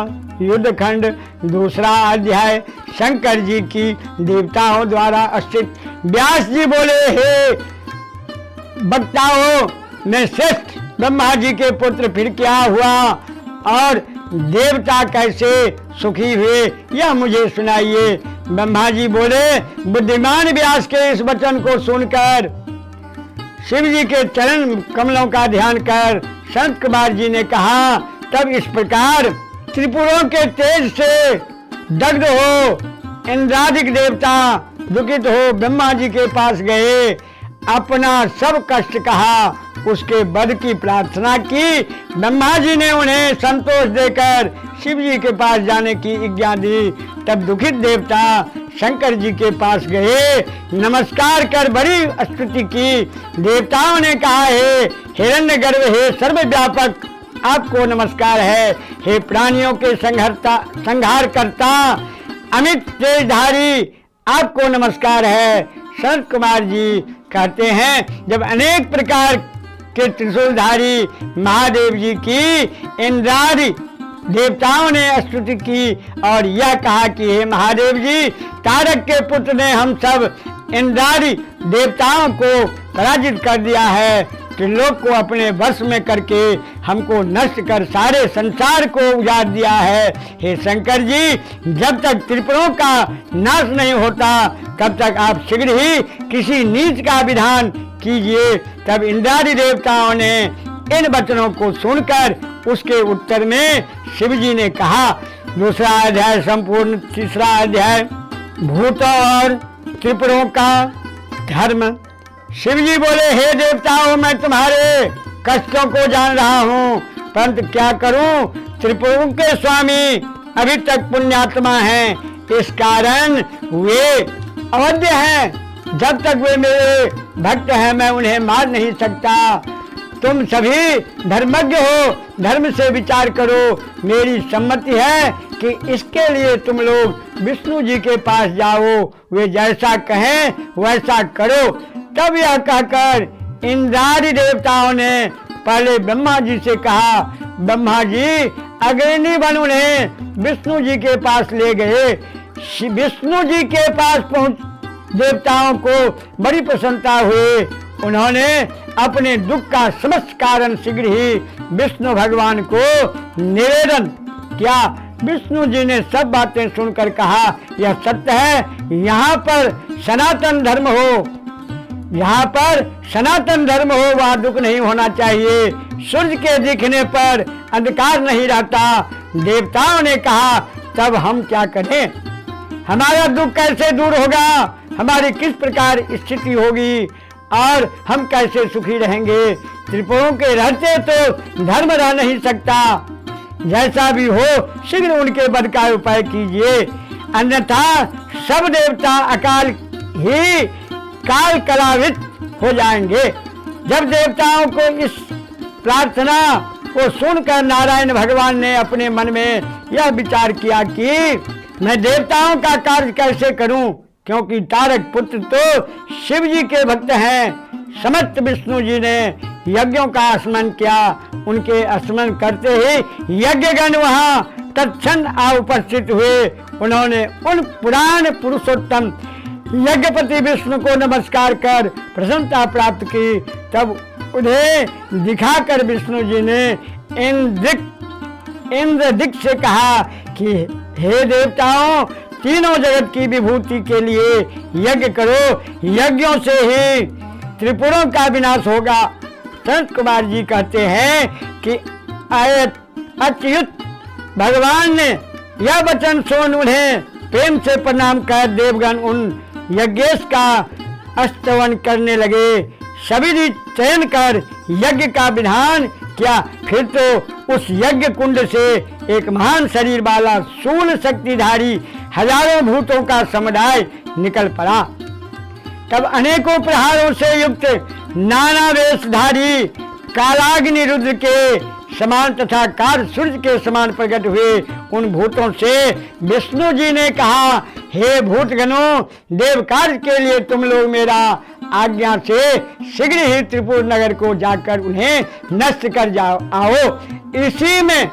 युद्ध खंड। दूसरा अध्याय शंकर जी की देवताओं द्वारा अस्तित्व। व्यास जी बोले, हे वक्ताओं, मैं श्रेष्ठ ब्रह्मा जी के पुत्र फिर क्या हुआ और देवता कैसे सुखी हुए, यह मुझे सुनाइए। ब्रह्मा जी बोले, बुद्धिमान व्यास के इस वचन को सुनकर शिव जी के चरण कमलों का ध्यान कर संत कुमार जी ने कहा, तब इस प्रकार त्रिपुरों के तेज से दग्ध हो इंद्रादिक देवता दुखित हो ब्रह्मा जी के पास गए, अपना सब कष्ट कहा, उसके वध की प्रार्थना की। ब्रह्मा जी ने उन्हें संतोष देकर शिव जी के पास जाने की आज्ञा दी। तब दुखित देवता शंकर जी के पास गए, नमस्कार कर बड़ी स्तुति की। देवताओं ने कहा, हे हिरण्यगर्भ, हे सर्वव्यापक, आपको नमस्कार है। हे प्राणियों के संहार करता, अमित तेजधारी, आपको नमस्कार है। सनत कुमार जी कहते हैं, जब अनेक प्रकार के त्रिशूलधारी महादेव जी की इंद्रादि देवताओं ने स्तुति की और यह कहा कि हे महादेव जी, तारक के पुत्र ने हम सब इंद्रादि देवताओं को पराजित कर दिया है, त्रिलोक को अपने वश में करके हमको नष्ट कर सारे संसार को उजाड़ दिया है। हे शंकर जी, जब तक त्रिपुरों का नाश नहीं होता तब तक आप शीघ्र ही किसी नीच का विधान कीजिए। तब इंद्रादि देवताओं ने इन वचनों को सुनकर उसके उत्तर में शिव जी ने कहा, दूसरा अध्याय संपूर्ण, तीसरा अध्याय भूतों और त्रिपुरों का धर्म। शिव जी बोले, हे देवताओं, मैं तुम्हारे कष्टों को जान रहा हूँ, परंतु क्या करूँ, त्रिपुरों के स्वामी अभी तक पुण्यात्मा हैं, इस कारण वे अवध्य हैं। जब तक वे मेरे भक्त हैं मैं उन्हें मार नहीं सकता। तुम सभी धर्मज्ञ हो, धर्म से विचार करो। मेरी सम्मति है कि इसके लिए तुम लोग विष्णु जी के पास जाओ, वे जैसा कहें वैसा करो। तब यह कहकर इंद्रादि देवताओं ने पहले ब्रह्मा जी से कहा, ब्रह्मा जी अग्नि बन उन्हें विष्णु जी के पास ले गए। विष्णु जी के पास पहुंच देवताओं को बड़ी प्रसन्नता हुई। उन्होंने अपने दुख का समस्त कारण शीघ्र ही विष्णु भगवान को निवेदन किया। विष्णु जी ने सब बातें सुनकर कहा, यह सत्य है, यहाँ पर सनातन धर्म हो, यहाँ पर सनातन धर्म हो, वहाँ दुख नहीं होना चाहिए। सूर्य के दिखने पर अंधकार नहीं रहता। देवताओं ने कहा, तब हम क्या करें, हमारा दुख कैसे दूर होगा, हमारी किस प्रकार स्थिति होगी और हम कैसे सुखी रहेंगे। त्रिपुरों के रहते तो धर्म रह नहीं सकता। जैसा भी हो शीघ्र उनके वध का उपाय कीजिए, अन्यथा सब देवता अकाल ही काल कलावित हो जाएंगे। जब देवताओं को इस प्रार्थना को सुनकर नारायण भगवान ने अपने मन में यह विचार किया कि मैं देवताओं का कार्य कैसे करूं, क्योंकि तारक पुत्र तो शिव जी के भक्त हैं। समस्त विष्णु जी ने यज्ञों का स्मरण किया। उनके स्मरण करते ही यज्ञगण वहाँ तत्क्षण आ उपस्थित हुए। उन्होंने उन पुराण पुरुषोत्तम यज्ञपति विष्णु को नमस्कार कर प्रसन्नता प्राप्त की। तब उन्हें दिखाकर विष्णु जी ने इंद्रदिक से कहा कि हे देवताओं, तीनों जगत की विभूति के लिए यज्ञ करो, यज्ञों से ही त्रिपुरों का विनाश होगा। संत कुमार जी कहते हैं कि अच्युत भगवान ने यह वचन सुन उन्हें प्रेम से प्रणाम कर देवगण उन यज्ञेश का स्तवन करने लगे। सभी ने चयन कर यज्ञ का विधान किया। फिर तो उस यज्ञ कुंड से एक महान शरीर वाला शूल शक्तिधारी हजारों भूतों का समुदाय निकल पड़ा। तब अनेकों प्रहारों से युक्त नाना वेशधारी कालाग्नि रुद्र के समान तथा कार सूर्य के समान प्रकट हुए। उन भूतों से विष्णु जी ने कहा, हे भूतगणों, देव कार्य के लिए तुम लोग मेरा आज्ञा से शीघ्र ही त्रिपुर नगर को जाकर उन्हें नष्ट कर आओ। इसी में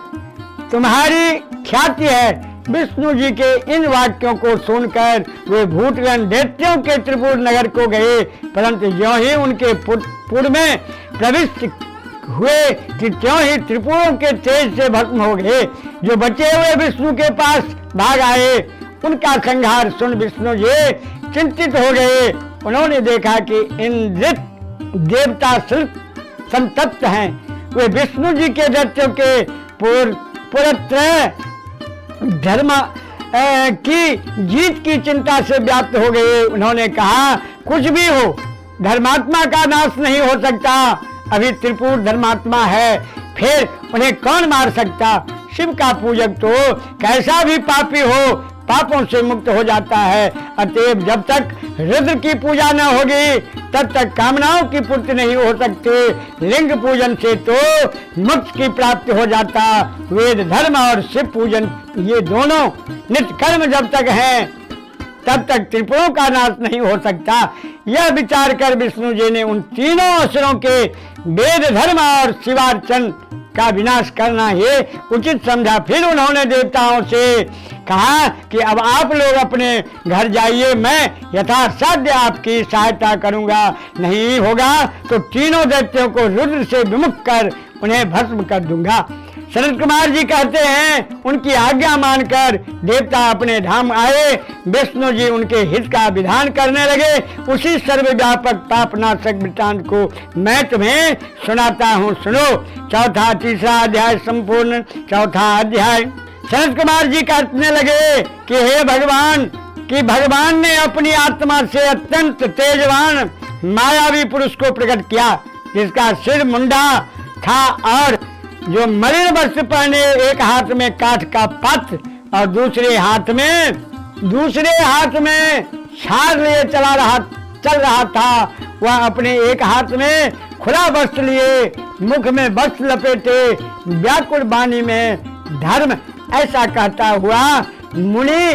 तुम्हारी ख्याति है। विष्णु जी के इन वाक्यों को सुनकर वे भूतगण दैत्यों के त्रिपुर नगर को गए, परंतु ज्यों ही उनके पुर में प्रविष्ट हुए कि त्यों ही त्रिपुरों के तेज से भस्म हो गए। जो बचे हुए विष्णु के पास भाग आए, उनका संहार सुन विष्णु जी चिंतित हो गए। उन्होंने देखा कि इंद्र देवता संतप्त हैं। वे विष्णु जी के दैत्यों के पुरत्र की जीत की चिंता से व्याप्त हो गए। उन्होंने कहा, कुछ भी हो, धर्मात्मा का नाश नहीं हो सकता। अभी त्रिपुर धर्मात्मा है, फिर उन्हें कौन मार सकता। शिव का पूजक तो कैसा भी पापी हो, पापों से मुक्त हो जाता है। अतएव जब तक रुद्र की पूजा न होगी, तब तक कामनाओं की पूर्ति नहीं हो सकती। लिंग पूजन से तो मोक्ष की प्राप्ति हो जाता। वेद धर्म और शिव पूजन, ये दोनों नित्य कर्म जब तक हैं, तब तक त्रिपुरों का नाश नहीं हो सकता। यह विचार कर विष्णु जी ने उन तीनों असुरों के वेद धर्म और शिवार्चन का विनाश करना ही उचित समझा। फिर उन्होंने देवताओं से कहा कि अब आप लोग अपने घर जाइए, मैं यथासाध्य आपकी सहायता करूंगा। नहीं होगा तो तीनों दैत्यों को रुद्र से विमुख कर उन्हें भस्म कर दूंगा। सनत कुमार जी कहते हैं, उनकी आज्ञा मानकर देवता अपने धाम आए। विष्णु जी उनके हित का विधान करने लगे। उसी सर्वव्यापक पापनाशक वृत्तांत को मैं तुम्हें सुनाता हूँ, सुनो। चौथा तीसरा अध्याय संपूर्ण। चौथा अध्याय। सनत कुमार जी कहने लगे कि हे भगवान, कि भगवान ने अपनी आत्मा से अत्यंत तेजवान मायावी पुरुष को प्रकट किया, जिसका सिर मुंडा था और जो मलिन वस्त्र पहने, एक हाथ में काठ का पात्र और दूसरे हाथ में छार लिए चल रहा था। वह अपने एक हाथ में खुला वस्त्र लिए, मुख में वस्त्र लपेटे, व्याकुल वाणी में धर्म ऐसा कहता हुआ मुनि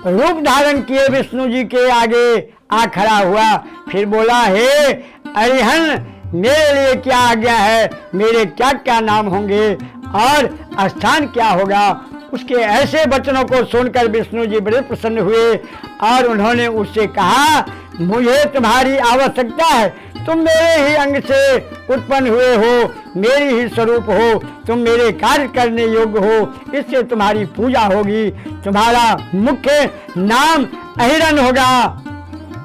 रूप धारण किए विष्णु जी के आगे आ खड़ा हुआ। फिर बोला, हे अरिहन, मेरे लिए क्या आज्ञा है, मेरे क्या क्या नाम होंगे और स्थान क्या होगा। उसके ऐसे वचनों को सुनकर विष्णु जी बड़े प्रसन्न हुए और उन्होंने उससे कहा, मुझे तुम्हारी आवश्यकता है। तुम मेरे ही अंग से उत्पन्न हुए हो, मेरी ही स्वरूप हो, तुम मेरे कार्य करने योग्य हो, इससे तुम्हारी पूजा होगी। तुम्हारा मुख्य नाम अहिरन होगा।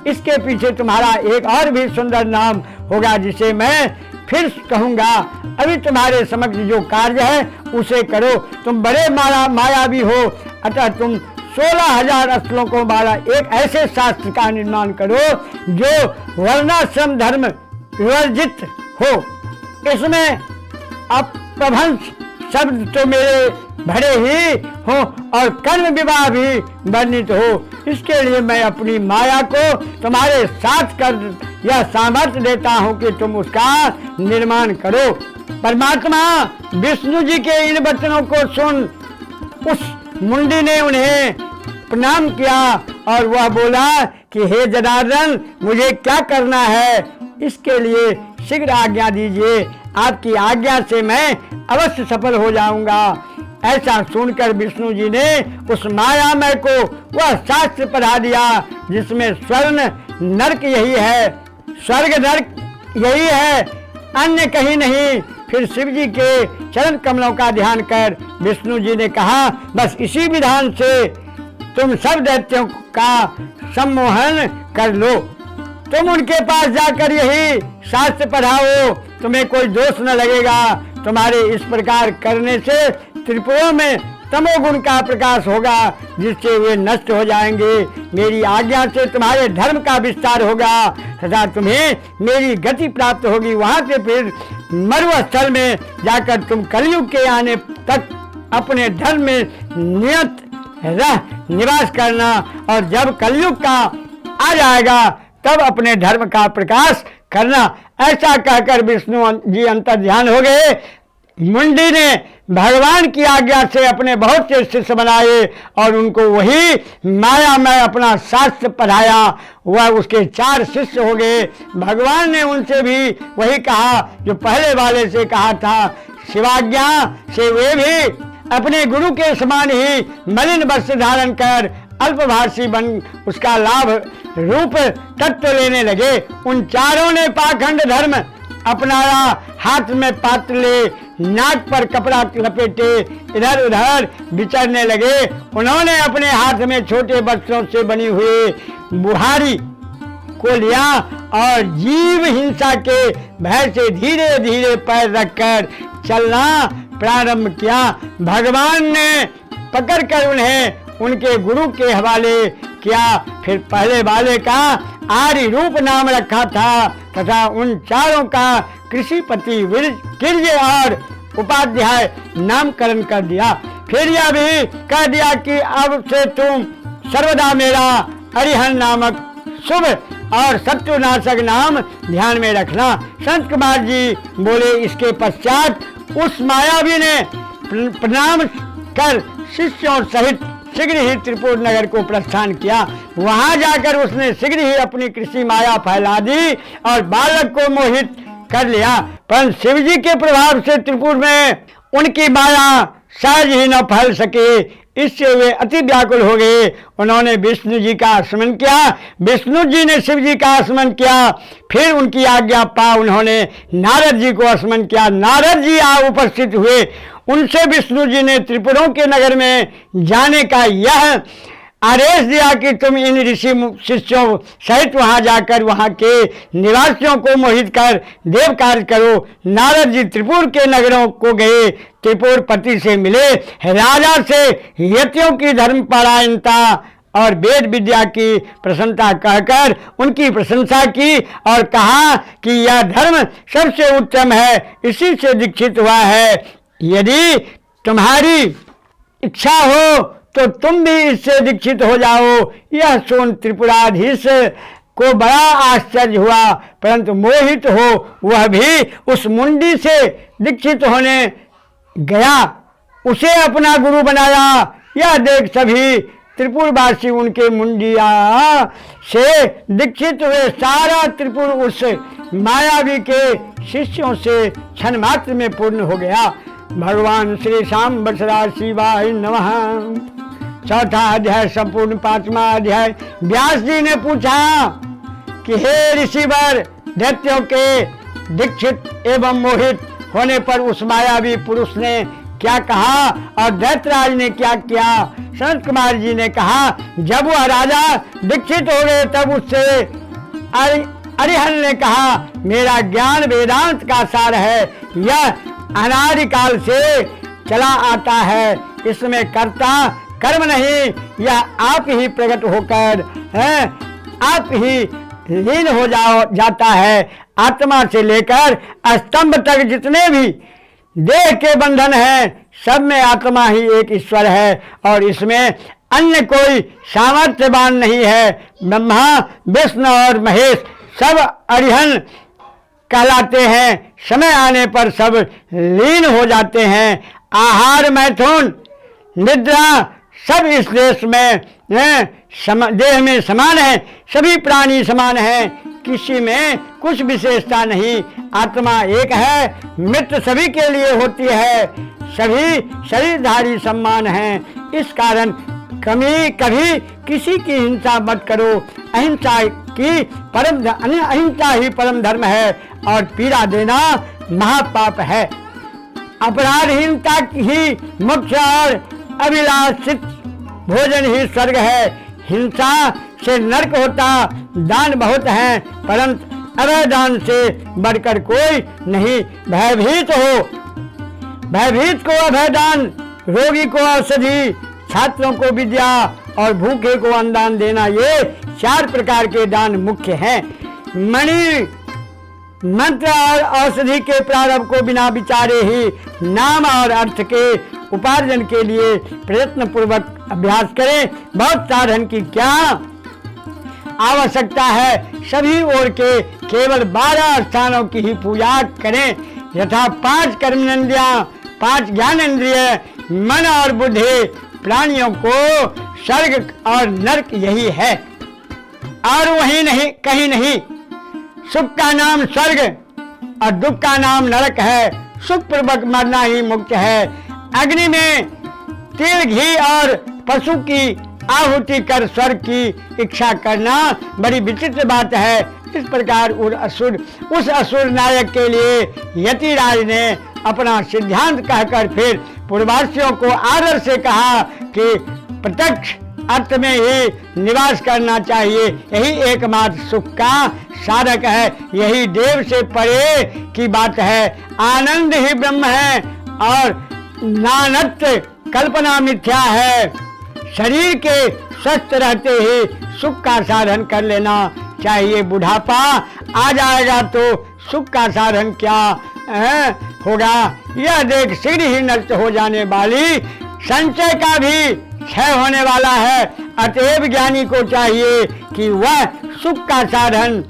इसके पीछे तुम्हारा एक और भी सुंदर नाम होगा, जिसे मैं फिर कहूंगा। अभी तुम्हारे समक्ष जो कार्य है उसे करो। तुम बड़े मायावी हो, अतः तुम 16,000 अस्त्रों को वाला एक ऐसे शास्त्र का निर्माण करो जो वर्णाश्रम धर्म विवर्जित हो। इसमें अपभ्रंश शब्द तो मेरे भरे ही हो और कर्म विवाह भी वर्णित हो। इसके लिए मैं अपनी माया को तुम्हारे साथ कर यह सामर्थ्य देता हूँ कि तुम उसका निर्माण करो। परमात्मा विष्णु जी के इन वचनों को सुन उस मुंडी ने उन्हें प्रणाम किया और वह बोला कि हे जनार्दन, मुझे क्या करना है, इसके लिए शीघ्र आज्ञा दीजिए। आपकी आज्ञा से मैं अवश्य सफल हो जाऊंगा। ऐसा सुनकर विष्णु जी ने उस मायामय को वह शास्त्र पढ़ा दिया जिसमें स्वर्ण नरक यही है, स्वर्ग नरक यही है, अन्य कहीं नहीं। फिर शिव जी के चरण कमलों का ध्यान कर विष्णु जी ने कहा, बस इसी विधान से तुम सब दैत्यों का सम्मोहन कर लो। तुम उनके पास जाकर यही शास्त्र पढ़ाओ, तुम्हें कोई दोष न लगेगा। तुम्हारे इस प्रकार करने से त्रिपुरों में तमोगुण का प्रकाश होगा, जिससे वे नष्ट हो जाएंगे। मेरी आज्ञा से तुम्हारे धर्म का विस्तार होगा तथा तुम्हें मेरी गति प्राप्त होगी। वहां से फिर मरुस्थल में जाकर तुम कलयुग के आने तक अपने धर्म में नियत रह निवास करना, और जब कलयुग का आ जाएगा तब अपने धर्म का प्रकाश करना। ऐसा कहकर विष्णु जी अंतर्ध्यान हो गए। मुंडी ने भगवान की आज्ञा से अपने बहुत से शिष्य बनाए और उनको वही माया में अपना शास्त्र पढ़ाया। वह उसके 4 शिष्य हो गए। भगवान ने उनसे भी वही कहा जो पहले वाले से कहा था। शिवाज्ञा से वे भी अपने गुरु के समान ही मलिन वस्त्र धारण कर अल्पभाषी बन उसका लाभ रूप तत्व लेने लगे। उन चारों ने पाखंड धर्म अपनाया, हाथ में पात्र ले, नाक पर कपड़ा लपेटे इधर उधर विचरने लगे। उन्होंने अपने हाथ में छोटे वस्त्रों से बनी हुई बुहारी को लिया और जीव हिंसा के भय से धीरे धीरे पैर रखकर चलना प्रारंभ किया। भगवान ने पकड़कर उन्हें उनके गुरु के हवाले किया। फिर पहले वाले का आर्य रूप नाम रखा था तथा उन चारों का कृषिपति, कीर्य और उपाध्याय नामकरण कर दिया। फिर यह भी कह दिया कि अब से तुम सर्वदा मेरा अरिहन नामक शुभ और शत्रुनाशक नाम ध्यान में रखना। संत कुमार जी बोले। इसके पश्चात उस मायावी ने प्रणाम कर शिष्यों सहित शीघ्र ही त्रिपुर नगर को प्रस्थान किया। वहां जाकर उसने शीघ्र ही अपनी कृषि माया फैला दी और बालक को मोहित कर लिया। पर शिव जी के प्रभाव से त्रिपुर में उनकी माया सहज ही न फैल सके, इससे वे अति व्याकुल हो गए। उन्होंने विष्णु जी का स्मरण किया, विष्णु जी ने शिव जी का स्मरण किया। फिर उनकी आज्ञा पा उन्होंने नारद जी को स्मरण किया। नारद जी आ उपस्थित हुए। उनसे विष्णु जी ने त्रिपुरों के नगर में जाने का यह आदेश दिया कि तुम इन ऋषि शिष्यों सहित वहां जाकर वहां के निवासियों को मोहित कर देव कार्य करो। नारद जी त्रिपुर के नगरों को गए, त्रिपुर पति से मिले, राजा से यतियों की धर्मपरायणता और वेद विद्या की प्रशंसा कहकर उनकी प्रशंसा की और कहा कि यह धर्म सबसे उत्तम है, इसी से दीक्षित हुआ है। यदि तुम्हारी इच्छा हो तो तुम भी इससे दीक्षित हो जाओ। यह सुन त्रिपुराधीश को बड़ा आश्चर्य हुआ, परंतु मोहित हो वह भी उस मुंडी से दीक्षित होने गया, उसे अपना गुरु बनाया। यह देख सभी त्रिपुरवासी उनके मुंडिया से दीक्षित हुए। सारा त्रिपुर उस मायावी के शिष्यों से क्षण मात्र में पूर्ण हो गया। भगवान श्री श्याम बसरा शिवाय नमः। चौथा अध्याय संपूर्ण। पांचवा अध्याय। व्यास जी ने पूछा कि हे ऋषिवर, दैत्यों के दीक्षित एवं मोहित होने पर उस मायावी पुरुष ने क्या कहा और दैत्यराज ने क्या किया? संत कुमार जी ने कहा, जब वह राजा दीक्षित हो गए तब उससे अरिहन ने कहा, मेरा ज्ञान वेदांत का सार है, यह अनादिकाल से चला आता है, इसमें कर्ता कर्म नहीं, यह आप ही प्रकट होकर है, आप ही लीन हो जाता है। आत्मा से लेकर स्तंभ तक जितने भी देह के बंधन हैं, सब में आत्मा ही एक ईश्वर है और इसमें अन्य कोई सामर्थ्यवान नहीं है। ब्रह्मा, विष्णु और महेश सब अरिहन कहलाते हैं। समय आने पर सब लीन हो जाते हैं। आहार, मैथुन, निद्रा सब इस देश में देह में समान है। सभी प्राणी समान हैं, किसी में कुछ विशेषता नहीं। आत्मा एक है, मृत्यु सभी के लिए होती है, सभी शरीरधारी समान हैं। इस कारण कभी किसी की हिंसा मत करो। अहिंसा ही परम धर्म है और पीड़ा देना महापाप है। अपराधहीनता ही मुख्य और अभिलाषित भोजन ही स्वर्ग है। हिंसा से नरक होता। दान बहुत है, परंतु अभय दान से बढ़कर कोई नहीं। भयभीत को अभय दान, रोगी को औषधि, छात्रों को विद्या और भूखे को अन्नदान देना, ये 4 प्रकार के दान मुख्य हैं। मणि, मंत्र और औषधि के प्रारंभ को बिना विचारे ही नाम और अर्थ के उपार्जन के लिए प्रयत्न पूर्वक अभ्यास करें। बहुत साधन की क्या आवश्यकता है? सभी ओर के केवल 12 स्थानों की ही पूजा करें, यथा 5 कर्मेंद्रियां, 5 ज्ञानेंद्रिय, मन और बुद्धि। प्राणियों को स्वर्ग और नरक यही है और वही नहीं, कहीं नहीं। सुख का नाम स्वर्ग और दुख का नाम नरक है। सुख पूर्वक मरना ही मुक्त है। अग्नि में तिल, घी और पशु की आहुति कर स्वर्ग की इच्छा करना बड़ी विचित्र बात है। इस प्रकार उस असुर नायक के लिए यतिराज ने अपना सिद्धांत कहकर फिर पूर्ववासियों को आदर से कहा कि प्रत्यक्ष अर्थ में ही निवास करना चाहिए, यही एकमात्र सुख का साधक है। यही देव से परे की बात है। आनंद ही ब्रह्म है और नानत्व कल्पना मिथ्या है। शरीर के स्वस्थ रहते ही सुख का साधन कर लेना चाहिए। बुढ़ापा आ जाएगा तो सुख का साधन क्या होगा, यह देख शीघ्र ही नष्ट हो जाने वाली संचय का भी क्षय होने वाला है। अतएव ज्ञानी को चाहिए कि वह सुख का साधन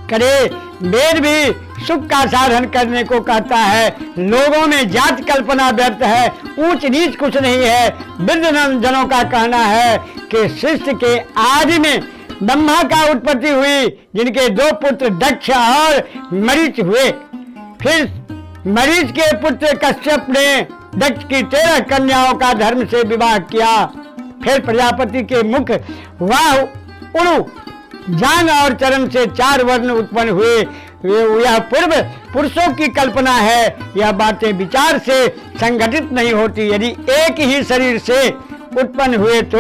करे। वेद भी सुख का साधन करने को कहता है। लोगों में जात कल्पना व्यर्थ है, ऊंच नीच कुछ नहीं है। वृद्ध जनों का कहना है कि सृष्टि के आदि में ब्रह्मा का उत्पत्ति हुई, जिनके 2 पुत्र दक्ष और मरीच हुए। फिर मरीच के पुत्र कश्यप ने दक्ष की 13 कन्याओं का धर्म से विवाह किया। फिर प्रजापति के मुख वाह उड़ु जान और चरण से 4 वर्ण उत्पन्न हुए। यह पूर्व पुरुषों की कल्पना है, यह बातें विचार से संगठित नहीं होती। यदि एक ही शरीर से उत्पन्न हुए तो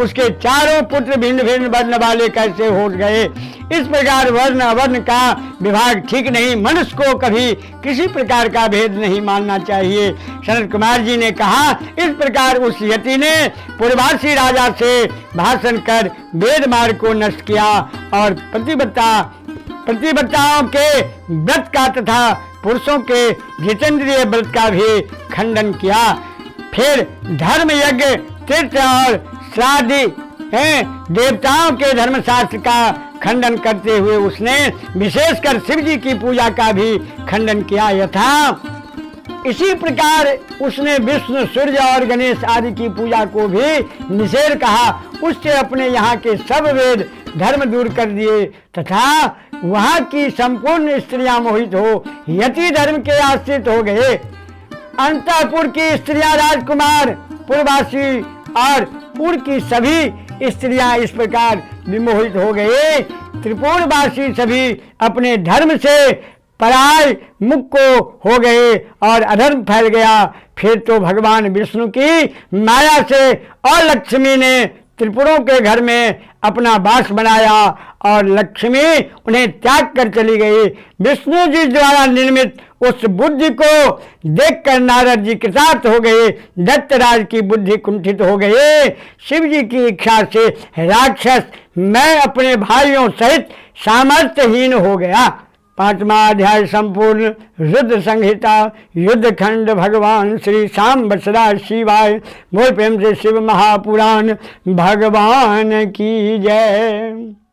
उसके चारों पुत्र भिन्न भिन्न वर्ण वाले कैसे हो गए। इस प्रकार वर्ण अवर्ण का विभाग ठीक नहीं। मनुष्य को कभी किसी प्रकार का भेद नहीं मानना चाहिए। सनत कुमार जी ने कहा, इस प्रकार उस यति ने पूर्वासी राजा से भाषण कर वेद मार्ग को नष्ट किया और प्रतिबद्धताओं के व्रत का तथा पुरुषों के जितेंद्रिय व्रत का भी खंडन किया। फिर धर्म यज्ञ तीर्थ और श्राद्ध देवताओं के धर्मशास्त्र का खंडन करते हुए उसने विशेषकर शिव जी की पूजा का भी खंडन किया। यथा इसी प्रकार उसने विष्णु, सूर्य और गणेश आदि की पूजा को भी निषेध कहा। उससे अपने यहाँ के सब वेद धर्म दूर कर दिए तथा वहाँ की संपूर्ण स्त्रियां मोहित हो यति धर्म के आश्रित हो गए। अंतःपुर की स्त्रियां राजकुमार, पूर्वासी और पूर्व की सभी स्त्रियां इस प्रकार विमोहित हो गए। त्रिपुरवासी सभी अपने धर्म से पराय मुख को हो गए और अधर्म फैल गया। फिर तो भगवान विष्णु की माया से और लक्ष्मी ने त्रिपुरों के घर में अपना वास बनाया और लक्ष्मी उन्हें त्याग कर चली गई। विष्णु जी द्वारा निर्मित उस बुद्धि को देखकर नारद जी कृतार्थ हो गए। दत्तराज की बुद्धि कुंठित हो गई। शिव जी की इच्छा से राक्षस मैं अपने भाइयों सहित सामर्थ्यहीन हो गया। 5वां अध्याय संपूर्ण। रुद्र संहिता युद्ध खंड। भगवान श्री सांब सदा शिवाय। बोल प्रेम से शिव महापुराण भगवान की जय।